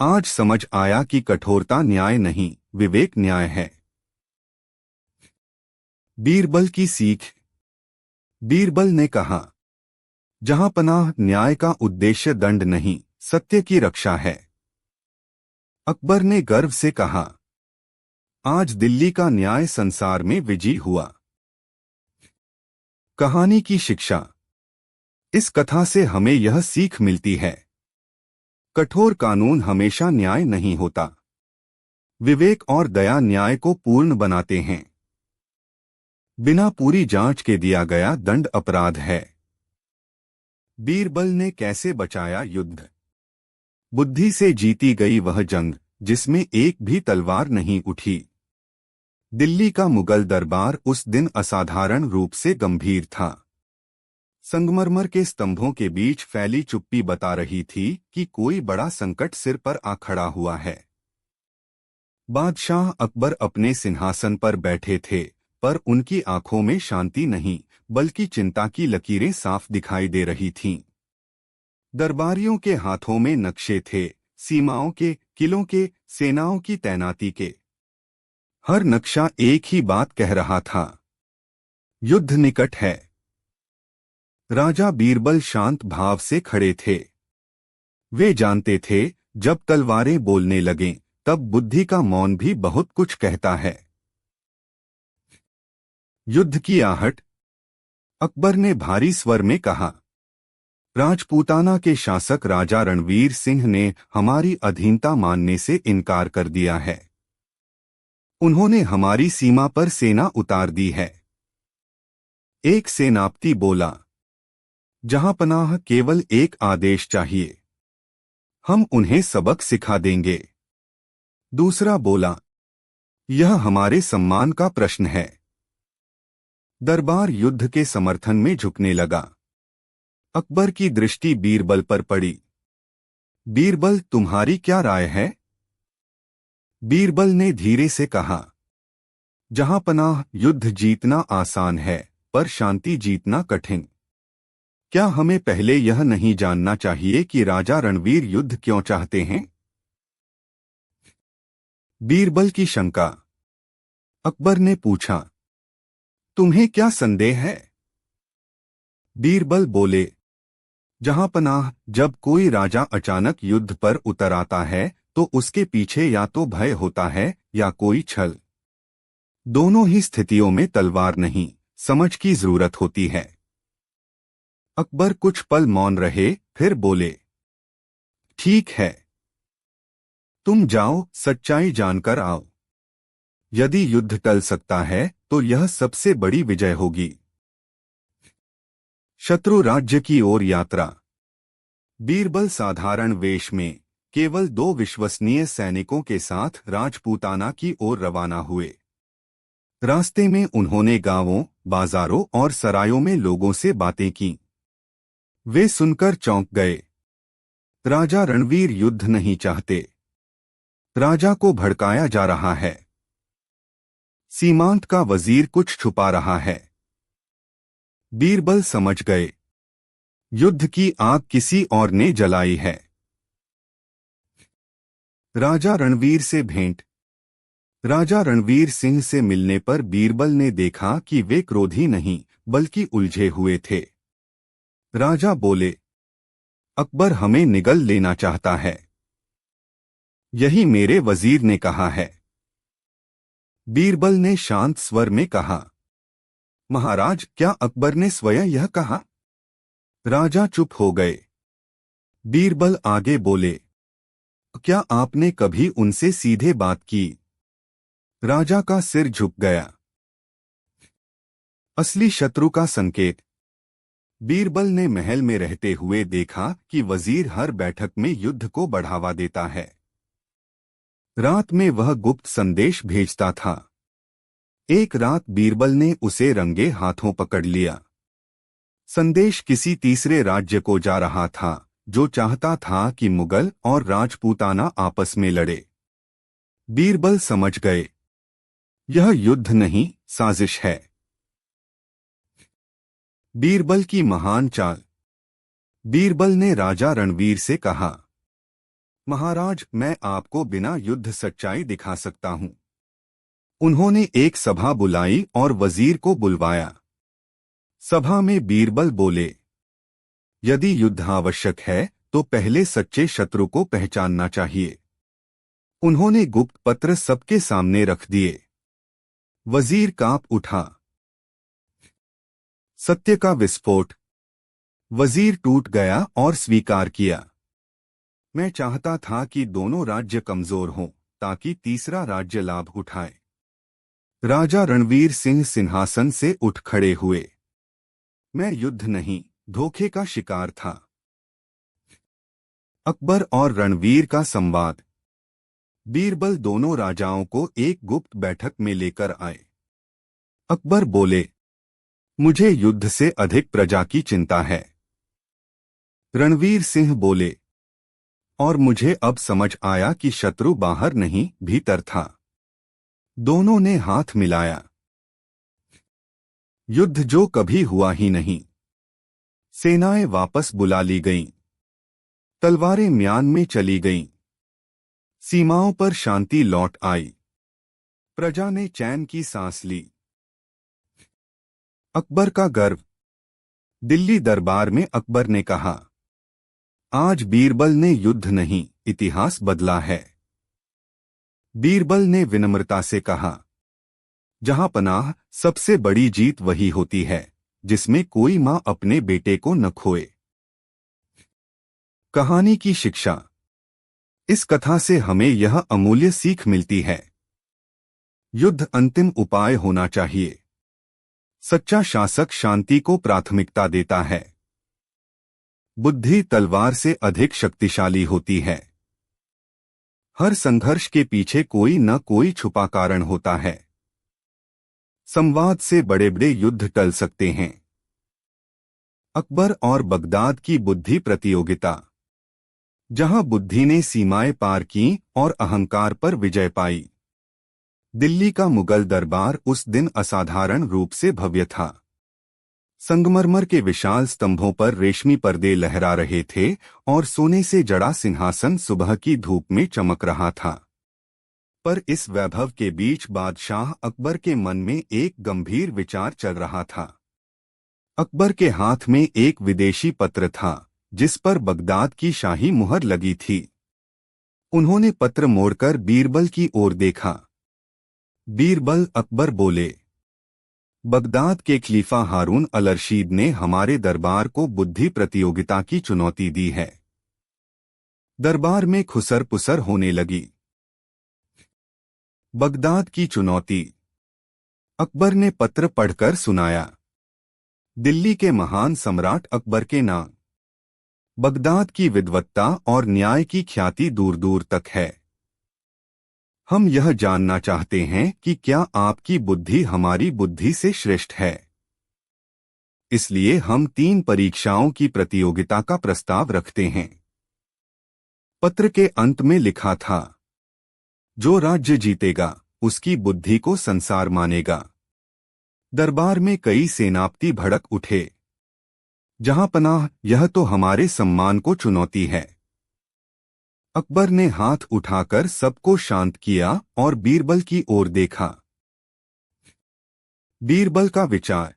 आज समझ आया कि कठोरता न्याय नहीं, विवेक न्याय है। बीरबल की सीख। बीरबल ने कहा, जहां पनाह, न्याय का उद्देश्य दंड नहीं, सत्य की रक्षा है। अकबर ने गर्व से कहा, आज दिल्ली का न्याय संसार में विजयी हुआ। कहानी की शिक्षा। इस कथा से हमें यह सीख मिलती है, कठोर कानून हमेशा न्याय नहीं होता। विवेक और दया न्याय को पूर्ण बनाते हैं। बिना पूरी जांच के दिया गया दंड अपराध है। बीरबल ने कैसे बचाया युद्ध? बुद्धि से जीती गई वह जंग जिसमें एक भी तलवार नहीं उठी। दिल्ली का मुगल दरबार उस दिन असाधारण रूप से गंभीर था। संगमरमर के स्तंभों के बीच फैली चुप्पी बता रही थी कि कोई बड़ा संकट सिर पर आ खड़ा हुआ है। बादशाह अकबर अपने सिंहासन पर बैठे थे, पर उनकी आंखों में शांति नहीं बल्कि चिंता की लकीरें साफ दिखाई दे रही थीं। दरबारियों के हाथों में नक्शे थे, सीमाओं के, किलों के, सेनाओं की तैनाती के। हर नक्शा एक ही बात कह रहा था, युद्ध निकट है। राजा बीरबल शांत भाव से खड़े थे। वे जानते थे, जब तलवारें बोलने लगें तब बुद्धि का मौन भी बहुत कुछ कहता है। युद्ध की आहट। अकबर ने भारी स्वर में कहा, राजपूताना के शासक राजा रणवीर सिंह ने हमारी अधीनता मानने से इनकार कर दिया है। उन्होंने हमारी सीमा पर सेना उतार दी है। एक सेनापति बोला, जहां पनाह, केवल एक आदेश चाहिए, हम उन्हें सबक सिखा देंगे। दूसरा बोला, यह हमारे सम्मान का प्रश्न है। दरबार युद्ध के समर्थन में झुकने लगा। अकबर की दृष्टि बीरबल पर पड़ी। बीरबल, तुम्हारी क्या राय है? बीरबल ने धीरे से कहा, जहां पनाह, युद्ध जीतना आसान है पर शांति जीतना कठिन। क्या हमें पहले यह नहीं जानना चाहिए कि राजा रणवीर युद्ध क्यों चाहते हैं? बीरबल की शंका। अकबर ने पूछा, तुम्हें क्या संदेह है? बीरबल बोले, जहां पनाह, जब कोई राजा अचानक युद्ध पर उतर आता है तो उसके पीछे या तो भय होता है या कोई छल। दोनों ही स्थितियों में तलवार नहीं, समझ की जरूरत होती है। अकबर कुछ पल मौन रहे, फिर बोले, ठीक है, तुम जाओ, सच्चाई जानकर आओ। यदि युद्ध टल सकता है तो यह सबसे बड़ी विजय होगी। शत्रु राज्य की ओर यात्रा। बीरबल साधारण वेश में केवल 2 विश्वसनीय सैनिकों के साथ राजपूताना की ओर रवाना हुए। रास्ते में उन्होंने गांवों, बाजारों और सरायों में लोगों से बातें की। वे सुनकर चौंक गए। राजा रणवीर युद्ध नहीं चाहते। राजा को भड़काया जा रहा है। सीमांत का वजीर कुछ छुपा रहा है। बीरबल समझ गए, युद्ध की आग किसी और ने जलाई है। राजा रणवीर से भेंट। राजा रणवीर सिंह से मिलने पर बीरबल ने देखा कि वे क्रोधी नहीं बल्कि उलझे हुए थे। राजा बोले, अकबर हमें निगल लेना चाहता है। यही मेरे वजीर ने कहा है। बीरबल ने शांत स्वर में कहा, महाराज, क्या अकबर ने स्वयं यह कहा? राजा चुप हो गए। बीरबल आगे बोले, क्या आपने कभी उनसे सीधे बात की? राजा का सिर झुक गया। असली शत्रु का संकेत। बीरबल ने महल में रहते हुए देखा कि वजीर हर बैठक में युद्ध को बढ़ावा देता है। रात में वह गुप्त संदेश भेजता था। एक रात बीरबल ने उसे रंगे हाथों पकड़ लिया। संदेश किसी तीसरे राज्य को जा रहा था जो चाहता था कि मुगल और राजपूताना आपस में लड़े। बीरबल समझ गए, यह युद्ध नहीं, साजिश है। बीरबल की महान चाल। बीरबल ने राजा रणवीर से कहा, महाराज, मैं आपको बिना युद्ध सच्चाई दिखा सकता हूं। उन्होंने एक सभा बुलाई और वजीर को बुलवाया। सभा में बीरबल बोले, यदि युद्ध आवश्यक है तो पहले सच्चे शत्रु को पहचानना चाहिए। उन्होंने गुप्त पत्र सबके सामने रख दिए। वजीर कांप उठा। सत्य का विस्फोट। वजीर टूट गया और स्वीकार किया, मैं चाहता था कि दोनों राज्य कमजोर हों ताकि तीसरा राज्य लाभ उठाए। राजा रणवीर सिंह सिंहासन से उठ खड़े हुए। मैं युद्ध नहीं, धोखे का शिकार था। अकबर और रणवीर का संवाद। बीरबल दोनों राजाओं को एक गुप्त बैठक में लेकर आए। अकबर बोले, मुझे युद्ध से अधिक प्रजा की चिंता है। रणवीर सिंह बोले, और मुझे अब समझ आया कि शत्रु बाहर नहीं भीतर था। दोनों ने हाथ मिलाया। युद्ध जो कभी हुआ ही नहीं। सेनाएं वापस बुला ली गईं। तलवारें म्यान में चली गईं। सीमाओं पर शांति लौट आई। प्रजा ने चैन की सांस ली। अकबर का गर्व। दिल्ली दरबार में अकबर ने कहा, आज बीरबल ने युद्ध नहीं, इतिहास बदला है। बीरबल ने विनम्रता से कहा, जहां पनाह सबसे बड़ी जीत वही होती है जिसमें कोई मां अपने बेटे को न खोए। कहानी की शिक्षा। इस कथा से हमें यह अमूल्य सीख मिलती है, युद्ध अंतिम उपाय होना चाहिए। सच्चा शासक शांति को प्राथमिकता देता है। बुद्धि तलवार से अधिक शक्तिशाली होती है। हर संघर्ष के पीछे कोई न कोई छुपा कारण होता है। संवाद से बड़े बड़े युद्ध टल सकते हैं। अकबर और बगदाद की बुद्धि प्रतियोगिता। जहां बुद्धि ने सीमाएं पार की और अहंकार पर विजय पाई। दिल्ली का मुगल दरबार उस दिन असाधारण रूप से भव्य था। संगमरमर के विशाल स्तंभों पर रेशमी पर्दे लहरा रहे थे और सोने से जड़ा सिंहासन सुबह की धूप में चमक रहा था। पर इस वैभव के बीच बादशाह अकबर के मन में एक गंभीर विचार चल रहा था। अकबर के हाथ में एक विदेशी पत्र था जिस पर बगदाद की शाही मुहर लगी थी। उन्होंने पत्र मोड़कर बीरबल की ओर देखा। बीरबल, अकबर बोले, बगदाद के खलीफा हारून अल रशीद ने हमारे दरबार को बुद्धि प्रतियोगिता की चुनौती दी है। दरबार में खुसर पुसर होने लगी। बगदाद की चुनौती। अकबर ने पत्र पढ़कर सुनाया। दिल्ली के महान सम्राट अकबर के नाम। बगदाद की विद्वत्ता और न्याय की ख्याति दूर दूर तक है। हम यह जानना चाहते हैं कि क्या आपकी बुद्धि हमारी बुद्धि से श्रेष्ठ है। इसलिए हम 3 परीक्षाओं की प्रतियोगिता का प्रस्ताव रखते हैं। पत्र के अंत में लिखा था, जो राज्य जीतेगा उसकी बुद्धि को संसार मानेगा। दरबार में कई सेनापति भड़क उठे। जहां पनाह, यह तो हमारे सम्मान को चुनौती है। अकबर ने हाथ उठाकर सबको शांत किया और बीरबल की ओर देखा। बीरबल का विचार।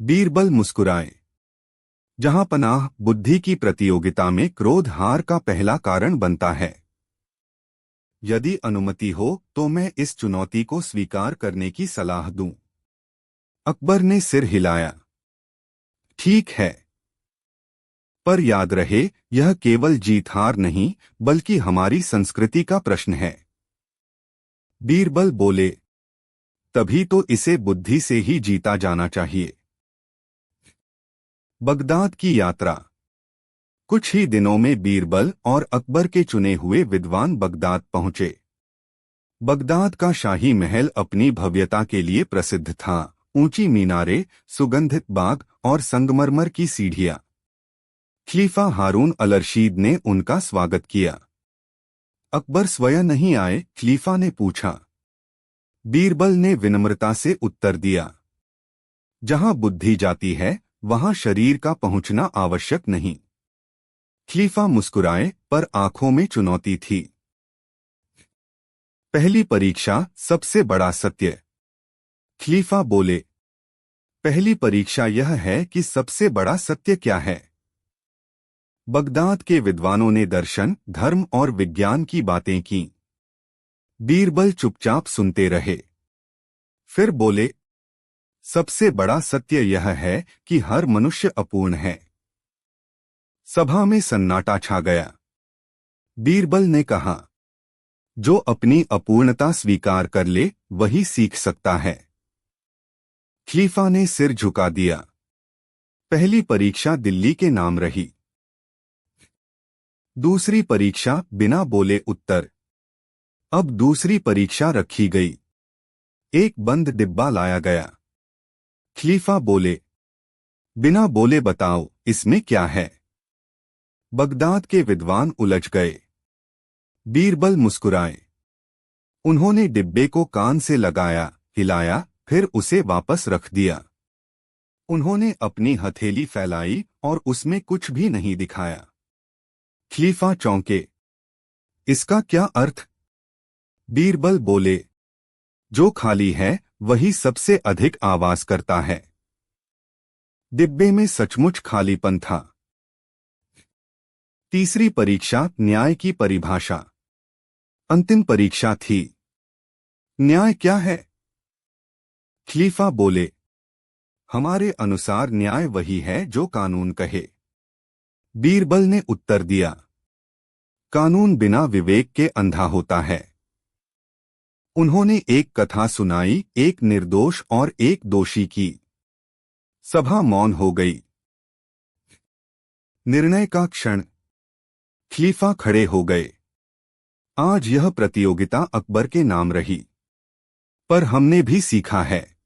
बीरबल मुस्कुराए। जहां पनाह, बुद्धि की प्रतियोगिता में क्रोध हार का पहला कारण बनता है। यदि अनुमति हो तो मैं इस चुनौती को स्वीकार करने की सलाह दूं। अकबर ने सिर हिलाया। ठीक है, पर याद रहे, यह केवल जीत हार नहीं बल्कि हमारी संस्कृति का प्रश्न है। बीरबल बोले, तभी तो इसे बुद्धि से ही जीता जाना चाहिए। बगदाद की यात्रा। कुछ ही दिनों में बीरबल और अकबर के चुने हुए विद्वान बगदाद पहुंचे। बगदाद का शाही महल अपनी भव्यता के लिए प्रसिद्ध था। ऊंची मीनारें, सुगंधित बाग और संगमरमर की सीढ़ियां। खलीफा हारून अल रशीद ने उनका स्वागत किया। अकबर स्वयं नहीं आए, खलीफा ने पूछा। बीरबल ने विनम्रता से उत्तर दिया, जहां बुद्धि जाती है वहां शरीर का पहुंचना आवश्यक नहीं। खलीफा मुस्कुराए, पर आंखों में चुनौती थी। पहली परीक्षा, सबसे बड़ा सत्य। खलीफा बोले, पहली परीक्षा यह है कि सबसे बड़ा सत्य क्या है। बगदाद के विद्वानों ने दर्शन, धर्म और विज्ञान की बातें की। बीरबल चुपचाप सुनते रहे। फिर बोले, सबसे बड़ा सत्य यह है कि हर मनुष्य अपूर्ण है। सभा में सन्नाटा छा गया। बीरबल ने कहा, जो अपनी अपूर्णता स्वीकार कर ले वही सीख सकता है। खलीफा ने सिर झुका दिया। पहली परीक्षा दिल्ली के नाम रही। दूसरी परीक्षा बिना बोले उत्तर। अब दूसरी परीक्षा रखी गई। एक बंद डिब्बा लाया गया। खलीफा बोले, बिना बोले बताओ इसमें क्या है। बगदाद के विद्वान उलझ गए। बीरबल मुस्कुराए। उन्होंने डिब्बे को कान से लगाया, हिलाया, फिर उसे वापस रख दिया। उन्होंने अपनी हथेली फैलाई और उसमें कुछ भी नहीं दिखाया। खलीफा चौंके। इसका क्या अर्थ? बीरबल बोले, जो खाली है वही सबसे अधिक आवाज करता है। डिब्बे में सचमुच खालीपन था। तीसरी परीक्षा न्याय की परिभाषा। अंतिम परीक्षा थी। न्याय क्या है? खलीफा बोले, हमारे अनुसार न्याय वही है जो कानून कहे। बीरबल ने उत्तर दिया, कानून बिना विवेक के अंधा होता है। उन्होंने एक कथा सुनाई, एक निर्दोष और एक दोषी की। सभा मौन हो गई। निर्णय का क्षण। खलीफा खड़े हो गए। आज यह प्रतियोगिता अकबर के नाम रही, पर हमने भी सीखा है।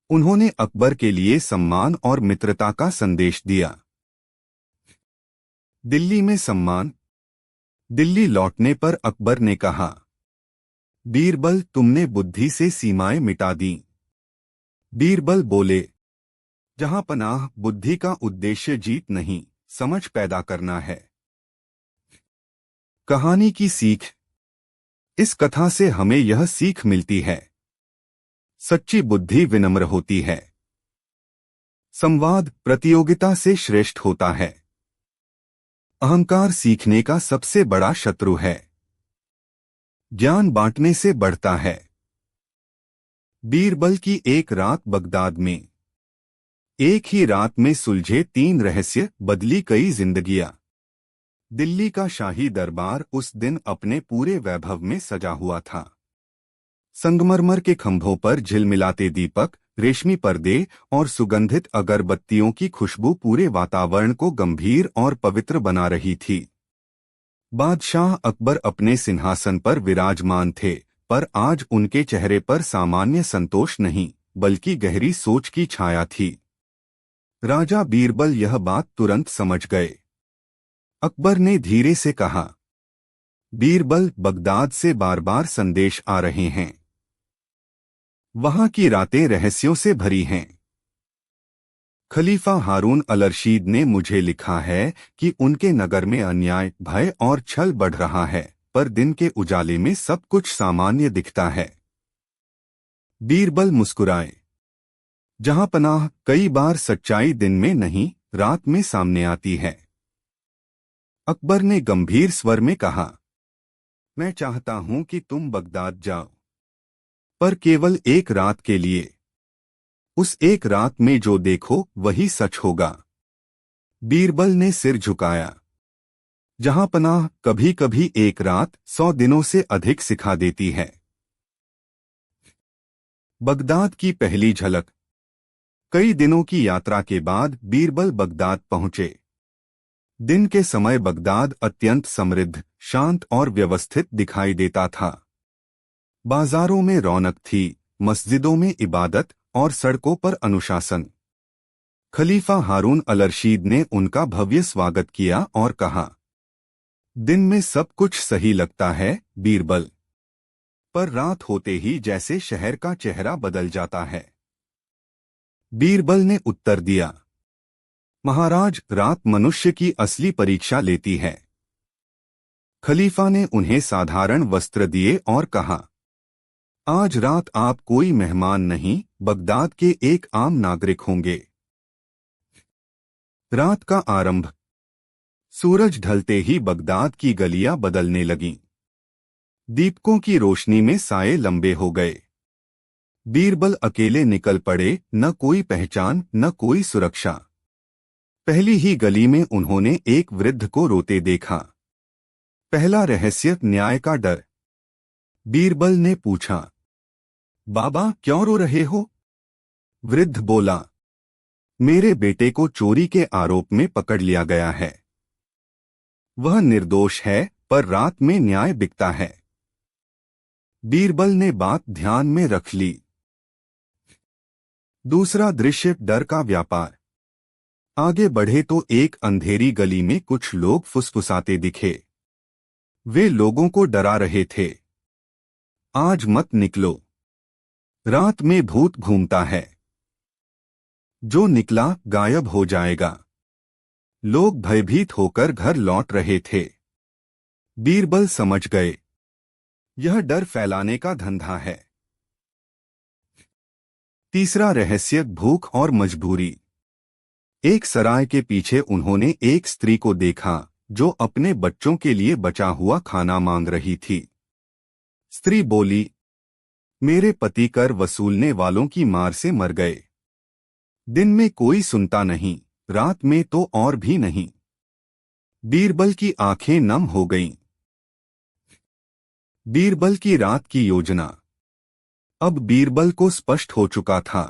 उन्होंने अकबर के लिए सम्मान और मित्रता का संदेश दिया। दिल्ली में सम्मान। दिल्ली लौटने पर अकबर ने कहा, बीरबल तुमने बुद्धि से सीमाएं मिटा दी। बीरबल बोले, जहां पनाह बुद्धि का उद्देश्य जीत नहीं, समझ पैदा करना है। कहानी की सीख। इस कथा से हमें यह सीख मिलती है, सच्ची बुद्धि विनम्र होती है। संवाद प्रतियोगिता से श्रेष्ठ होता है। अहंकार सीखने का सबसे बड़ा शत्रु है। ज्ञान बांटने से बढ़ता है। बीरबल की एक रात बगदाद में। एक ही रात में सुलझे 3 रहस्य, बदली कई जिंदगियां। दिल्ली का शाही दरबार उस दिन अपने पूरे वैभव में सजा हुआ था। संगमरमर के खंभों पर झिलमिलाते दीपक, रेशमी पर्दे और सुगंधित अगरबत्तियों की खुशबू पूरे वातावरण को गंभीर और पवित्र बना रही थी। बादशाह अकबर अपने सिंहासन पर विराजमान थे, पर आज उनके चेहरे पर सामान्य संतोष नहीं, बल्कि गहरी सोच की छाया थी। राजा बीरबल यह बात तुरंत समझ गए। अकबर ने धीरे से कहा, बीरबल, बगदाद से बार बार संदेश आ रहे हैं। वहां की रातें रहस्यों से भरी हैं। खलीफा हारून अल-रशीद ने मुझे लिखा है कि उनके नगर में अन्याय, भय और छल बढ़ रहा है, पर दिन के उजाले में सब कुछ सामान्य दिखता है। बीरबल मुस्कुराए। जहां पनाह कई बार सच्चाई दिन में नहीं, रात में सामने आती है। अकबर ने गंभीर स्वर में कहा, मैं चाहता हूं कि तुम बगदाद जाओ, पर केवल एक रात के लिए। उस एक रात में जो देखो वही सच होगा। बीरबल ने सिर झुकाया। जहां पनाह कभी कभी एक रात 100 दिनों से अधिक सिखा देती है। बगदाद की पहली झलक। कई दिनों की यात्रा के बाद बीरबल बगदाद पहुंचे। दिन के समय बगदाद अत्यंत समृद्ध, शांत और व्यवस्थित दिखाई देता था। बाजारों में रौनक थी, मस्जिदों में इबादत और सड़कों पर अनुशासन। खलीफा हारून अल-रशीद ने उनका भव्य स्वागत किया और कहा, दिन में सब कुछ सही लगता है बीरबल, पर रात होते ही जैसे शहर का चेहरा बदल जाता है। बीरबल ने उत्तर दिया, महाराज, रात मनुष्य की असली परीक्षा लेती है। खलीफा ने उन्हें साधारण वस्त्र दिए और कहा, आज रात आप कोई मेहमान नहीं, बगदाद के एक आम नागरिक होंगे। रात का आरंभ। सूरज ढलते ही बगदाद की गलियां बदलने लगीं। दीपकों की रोशनी में साए लंबे हो गए। बीरबल अकेले निकल पड़े, न कोई पहचान न कोई सुरक्षा। पहली ही गली में उन्होंने एक वृद्ध को रोते देखा। पहला रहस्य, न्याय का डर। बीरबल ने पूछा, बाबा क्यों रो रहे हो? वृद्ध बोला, मेरे बेटे को चोरी के आरोप में पकड़ लिया गया है। वह निर्दोष है, पर रात में न्याय बिकता है। बीरबल ने बात ध्यान में रख ली। दूसरा दृश्य, डर का व्यापार। आगे बढ़े तो एक अंधेरी गली में कुछ लोग फुसफुसाते दिखे। वे लोगों को डरा रहे थे। आज मत निकलो, रात में भूत घूमता है। जो निकला गायब हो जाएगा। लोग भयभीत होकर घर लौट रहे थे। बीरबल समझ गए, यह डर फैलाने का धंधा है। तीसरा रहस्य, भूख और मजबूरी। एक सराय के पीछे उन्होंने एक स्त्री को देखा जो अपने बच्चों के लिए बचा हुआ खाना मांग रही थी। स्त्री बोली, मेरे पति कर वसूलने वालों की मार से मर गए। दिन में कोई सुनता नहीं, रात में तो और भी नहीं। बीरबल की आंखें नम हो गईं। बीरबल की रात की योजना। अब बीरबल को स्पष्ट हो चुका था,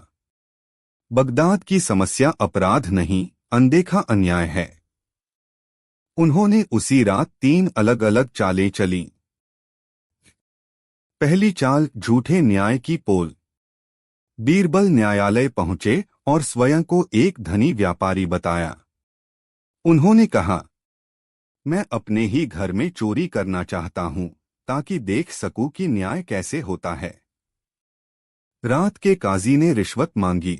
बगदाद की समस्या अपराध नहीं, अनदेखा अन्याय है। उन्होंने उसी रात 3 अलग अलग चालें चलीं। पहली चाल, झूठे न्याय की पोल। बीरबल न्यायालय पहुंचे और स्वयं को एक धनी व्यापारी बताया। उन्होंने कहा, मैं अपने ही घर में चोरी करना चाहता हूं, ताकि देख सकूं कि न्याय कैसे होता है। रात के काजी ने रिश्वत मांगी।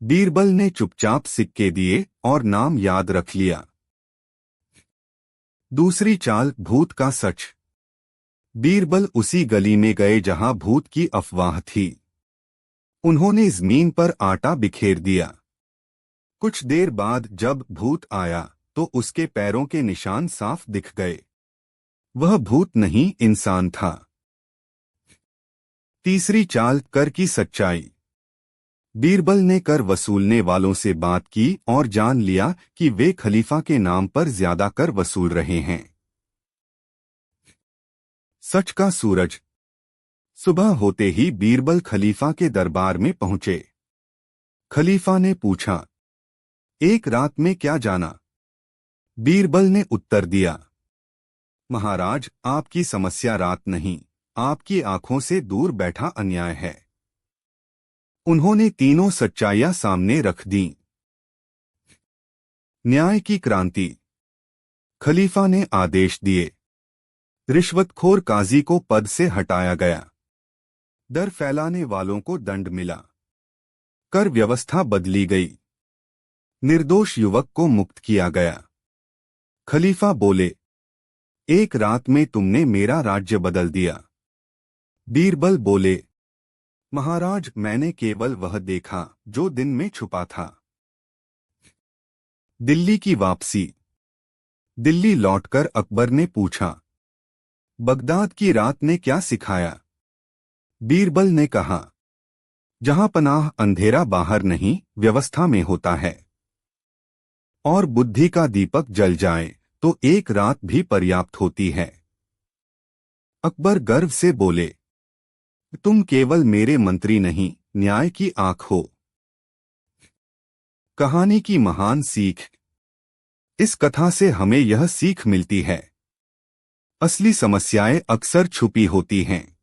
बीरबल ने चुपचाप सिक्के दिए और नाम याद रख लिया। दूसरी चाल, भूत का सच। बीरबल उसी गली में गए जहां भूत की अफवाह थी। उन्होंने जमीन पर आटा बिखेर दिया। कुछ देर बाद जब भूत आया तो उसके पैरों के निशान साफ दिख गए। वह भूत नहीं, इंसान था। तीसरी चाल, कर की सच्चाई। बीरबल ने कर वसूलने वालों से बात की और जान लिया कि वे खलीफा के नाम पर ज्यादा कर वसूल रहे हैं। सच का सूरज। सुबह होते ही बीरबल खलीफा के दरबार में पहुंचे। खलीफा ने पूछा, एक रात में क्या जाना? बीरबल ने उत्तर दिया, महाराज, आपकी समस्या रात नहीं, आपकी आंखों से दूर बैठा अन्याय है। उन्होंने तीनों सच्चाइयां सामने रख दीं। न्याय की क्रांति। खलीफा ने आदेश दिए। रिश्वतखोर काजी को पद से हटाया गया। डर फैलाने वालों को दंड मिला। कर व्यवस्था बदली गई। निर्दोष युवक को मुक्त किया गया। खलीफा बोले, एक रात में तुमने मेरा राज्य बदल दिया। बीरबल बोले, महाराज, मैंने केवल वह देखा जो दिन में छुपा था। दिल्ली की वापसी। दिल्ली लौटकर अकबर ने पूछा, बगदाद की रात ने क्या सिखाया? बीरबल ने कहा, जहां पनाह अंधेरा बाहर नहीं, व्यवस्था में होता है। और बुद्धि का दीपक जल जाए तो एक रात भी पर्याप्त होती है। अकबर गर्व से बोले, तुम केवल मेरे मंत्री नहीं, न्याय की आंख हो। कहानी की महान सीख। इस कथा से हमें यह सीख मिलती है, असली समस्याएं अक्सर छुपी होती हैं।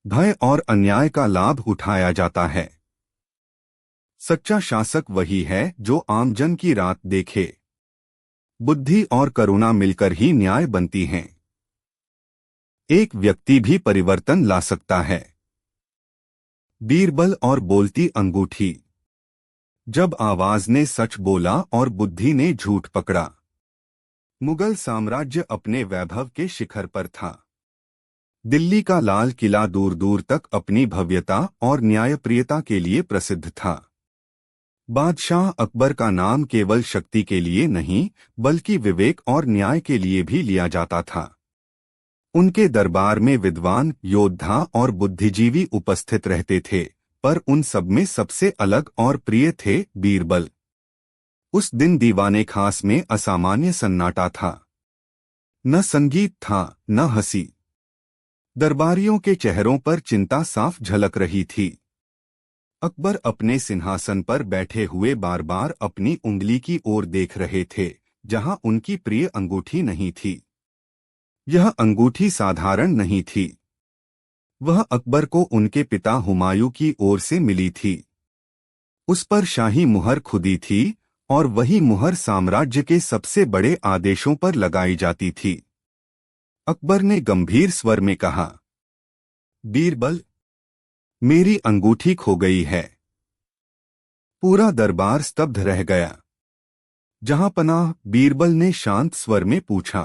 भय और अन्याय का लाभ उठाया जाता है। सच्चा शासक वही है जो आमजन की रात देखे। बुद्धि और करुणा मिलकर ही न्याय बनती हैं। एक व्यक्ति भी परिवर्तन ला सकता है। बीरबल और बोलती अंगूठी। जब आवाज ने सच बोला और बुद्धि ने झूठ पकड़ा। मुगल साम्राज्य अपने वैभव के शिखर पर था। दिल्ली का लाल किला दूर दूर तक अपनी भव्यता और न्यायप्रियता के लिए प्रसिद्ध था। बादशाह अकबर का नाम केवल शक्ति के लिए नहीं, बल्कि विवेक और न्याय के लिए भी लिया जाता था। उनके दरबार में विद्वान, योद्धा और बुद्धिजीवी उपस्थित रहते थे, पर उन सब में सबसे अलग और प्रिय थे बीरबल। उस दिन दीवाने खास में असामान्य सन्नाटा था। न संगीत था, न हंसी। दरबारियों के चेहरों पर चिंता साफ झलक रही थी। अकबर अपने सिंहासन पर बैठे हुए बार बार अपनी उंगली की ओर देख रहे थे, जहां उनकी प्रिय अंगूठी नहीं थी। यह अंगूठी साधारण नहीं थी। वह अकबर को उनके पिता हुमायूं की ओर से मिली थी। उस पर शाही मुहर खुदी थी, और वही मुहर साम्राज्य के सबसे बड़े आदेशों पर लगाई जाती थी। अकबर ने गंभीर स्वर में कहा, बीरबल, मेरी अंगूठी खो गई है। पूरा दरबार स्तब्ध रह गया। जहांपनाह, बीरबल ने शांत स्वर में पूछा,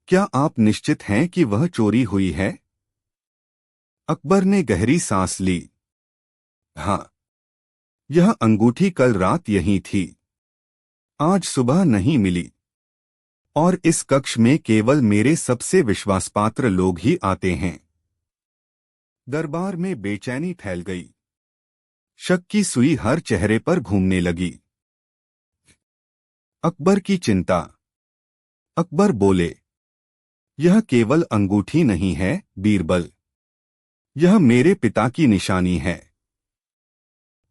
क्या आप निश्चित हैं कि वह चोरी हुई है? अकबर ने गहरी सांस ली। हाँ, यह अंगूठी कल रात यहीं थी। आज सुबह नहीं मिली। और इस कक्ष में केवल मेरे सबसे विश्वासपात्र लोग ही आते हैं। दरबार में बेचैनी फैल गई। शक की सुई हर चेहरे पर घूमने लगी। अकबर की चिंता। अकबर बोले, यह केवल अंगूठी नहीं है बीरबल, यह मेरे पिता की निशानी है।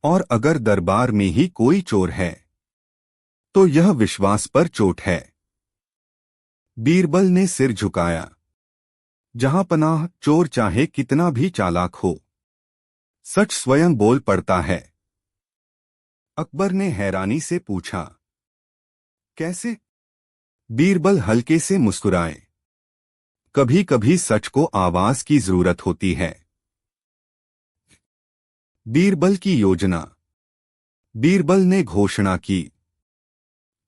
और अगर दरबार में ही कोई चोर है, तो यह विश्वास पर चोट है। बीरबल ने सिर झुकाया। जहांपनाह, चोर चाहे कितना भी चालाक हो, सच स्वयं बोल पड़ता है। अकबर ने हैरानी से पूछा, कैसे? बीरबल हल्के से मुस्कुराए। कभी कभी सच को आवाज की जरूरत होती है। बीरबल की योजना। बीरबल ने घोषणा की,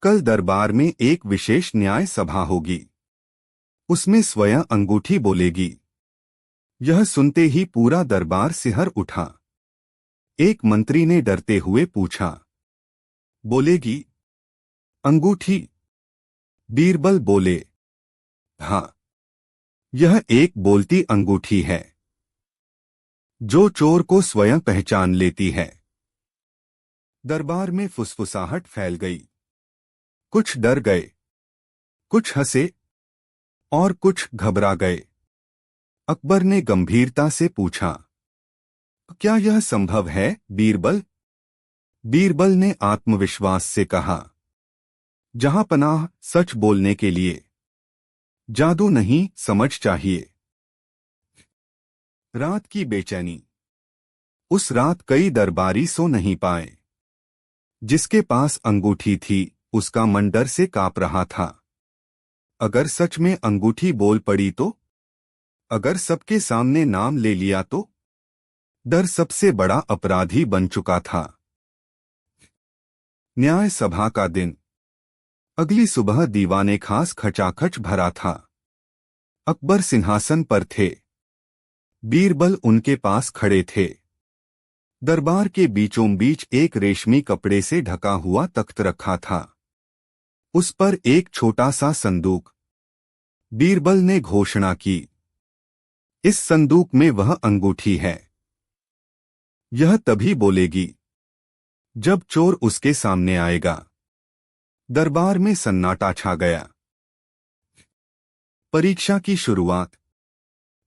कल दरबार में एक विशेष न्याय सभा होगी। उसमें स्वयं अंगूठी बोलेगी। यह सुनते ही पूरा दरबार सिहर उठा। एक मंत्री ने डरते हुए पूछा, बोलेगी अंगूठी? बीरबल बोले, हाँ, यह एक बोलती अंगूठी है, जो चोर को स्वयं पहचान लेती है। दरबार में फुसफुसाहट फैल गई। कुछ डर गए, कुछ हंसे, और कुछ घबरा गए। अकबर ने गंभीरता से पूछा, क्या यह संभव है बीरबल? बीरबल ने आत्मविश्वास से कहा, जहांपनाह, सच बोलने के लिए जादू नहीं, समझ चाहिए। रात की बेचैनी। उस रात कई दरबारी सो नहीं पाए। जिसके पास अंगूठी थी, उसका मन डर से कांप रहा था। अगर सच में अंगूठी बोल पड़ी तो? अगर सबके सामने नाम ले लिया तो? डर सबसे बड़ा अपराधी बन चुका था। न्याय सभा का दिन। अगली सुबह दीवाने खास खचाखच भरा था। अकबर सिंहासन पर थे। बीरबल उनके पास खड़े थे। दरबार के बीचों बीच एक रेशमी कपड़े से ढका हुआ तख्त रखा था। उस पर एक छोटा सा संदूक। बीरबल ने घोषणा की, इस संदूक में वह अंगूठी है। यह तभी बोलेगी जब चोर उसके सामने आएगा। दरबार में सन्नाटा छा गया। परीक्षा की शुरुआत।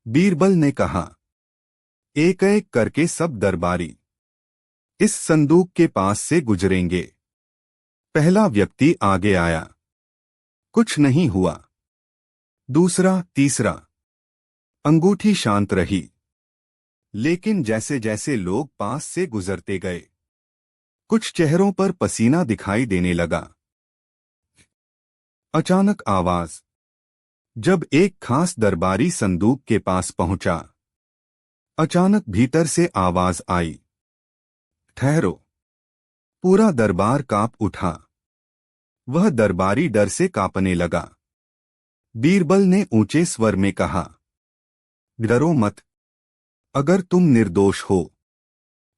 बीरबल ने कहा, एक एक करके सब दरबारी इस संदूक के पास से गुजरेंगे। पहला व्यक्ति आगे आया। कुछ नहीं हुआ। दूसरा, तीसरा। अंगूठी शांत रही। लेकिन जैसे जैसे लोग पास से गुजरते गए, कुछ चेहरों पर पसीना दिखाई देने लगा। अचानक आवाज। जब एक खास दरबारी संदूक के पास पहुंचा, अचानक भीतर से आवाज आई, ठहरो। पूरा दरबार कांप उठा। वह दरबारी डर से कांपने लगा। बीरबल ने ऊंचे स्वर में कहा, डरो मत। अगर तुम निर्दोष हो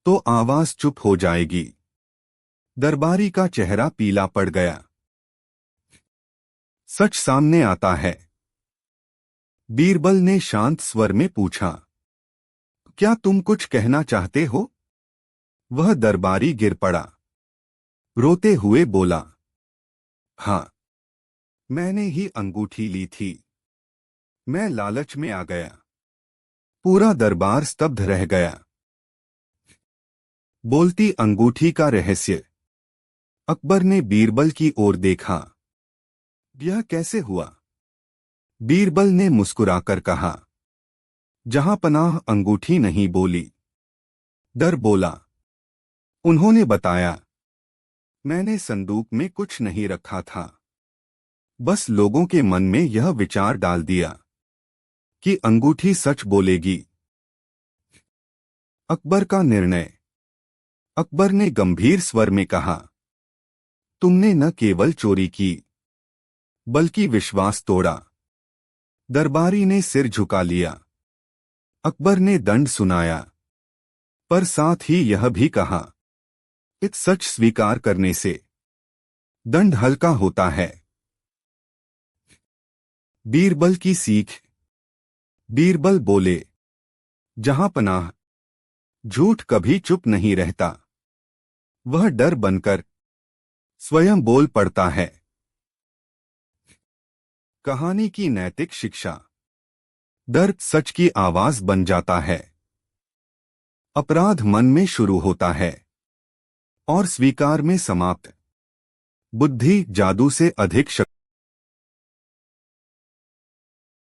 तो आवाज चुप हो जाएगी। दरबारी का चेहरा पीला पड़ गया। सच सामने आता है। बीरबल ने शांत स्वर में पूछा, क्या तुम कुछ कहना चाहते हो? वह दरबारी गिर पड़ा। रोते हुए बोला, हाँ, मैंने ही अंगूठी ली थी। मैं लालच में आ गया। पूरा दरबार स्तब्ध रह गया। बोलती अंगूठी का रहस्य। अकबर ने बीरबल की ओर देखा। यह कैसे हुआ? बीरबल ने मुस्कुराकर कहा, जहां पनाह अंगूठी नहीं बोली। डर बोला। उन्होंने बताया, मैंने संदूक में कुछ नहीं रखा था। बस लोगों के मन में यह विचार डाल दिया कि अंगूठी सच बोलेगी। अकबर का निर्णय। अकबर ने गंभीर स्वर में कहा, तुमने न केवल चोरी की बल्कि विश्वास तोड़ा। दरबारी ने सिर झुका लिया। अकबर ने दंड सुनाया, पर साथ ही यह भी कहा, इस सच स्वीकार करने से दंड हल्का होता है। बीरबल की सीख। बीरबल बोले, जहां पनाह झूठ कभी चुप नहीं रहता। वह डर बनकर स्वयं बोल पड़ता है। कहानी की नैतिक शिक्षा। डर सच की आवाज बन जाता है। अपराध मन में शुरू होता है और स्वीकार में समाप्त। बुद्धि जादू से अधिक शक्ति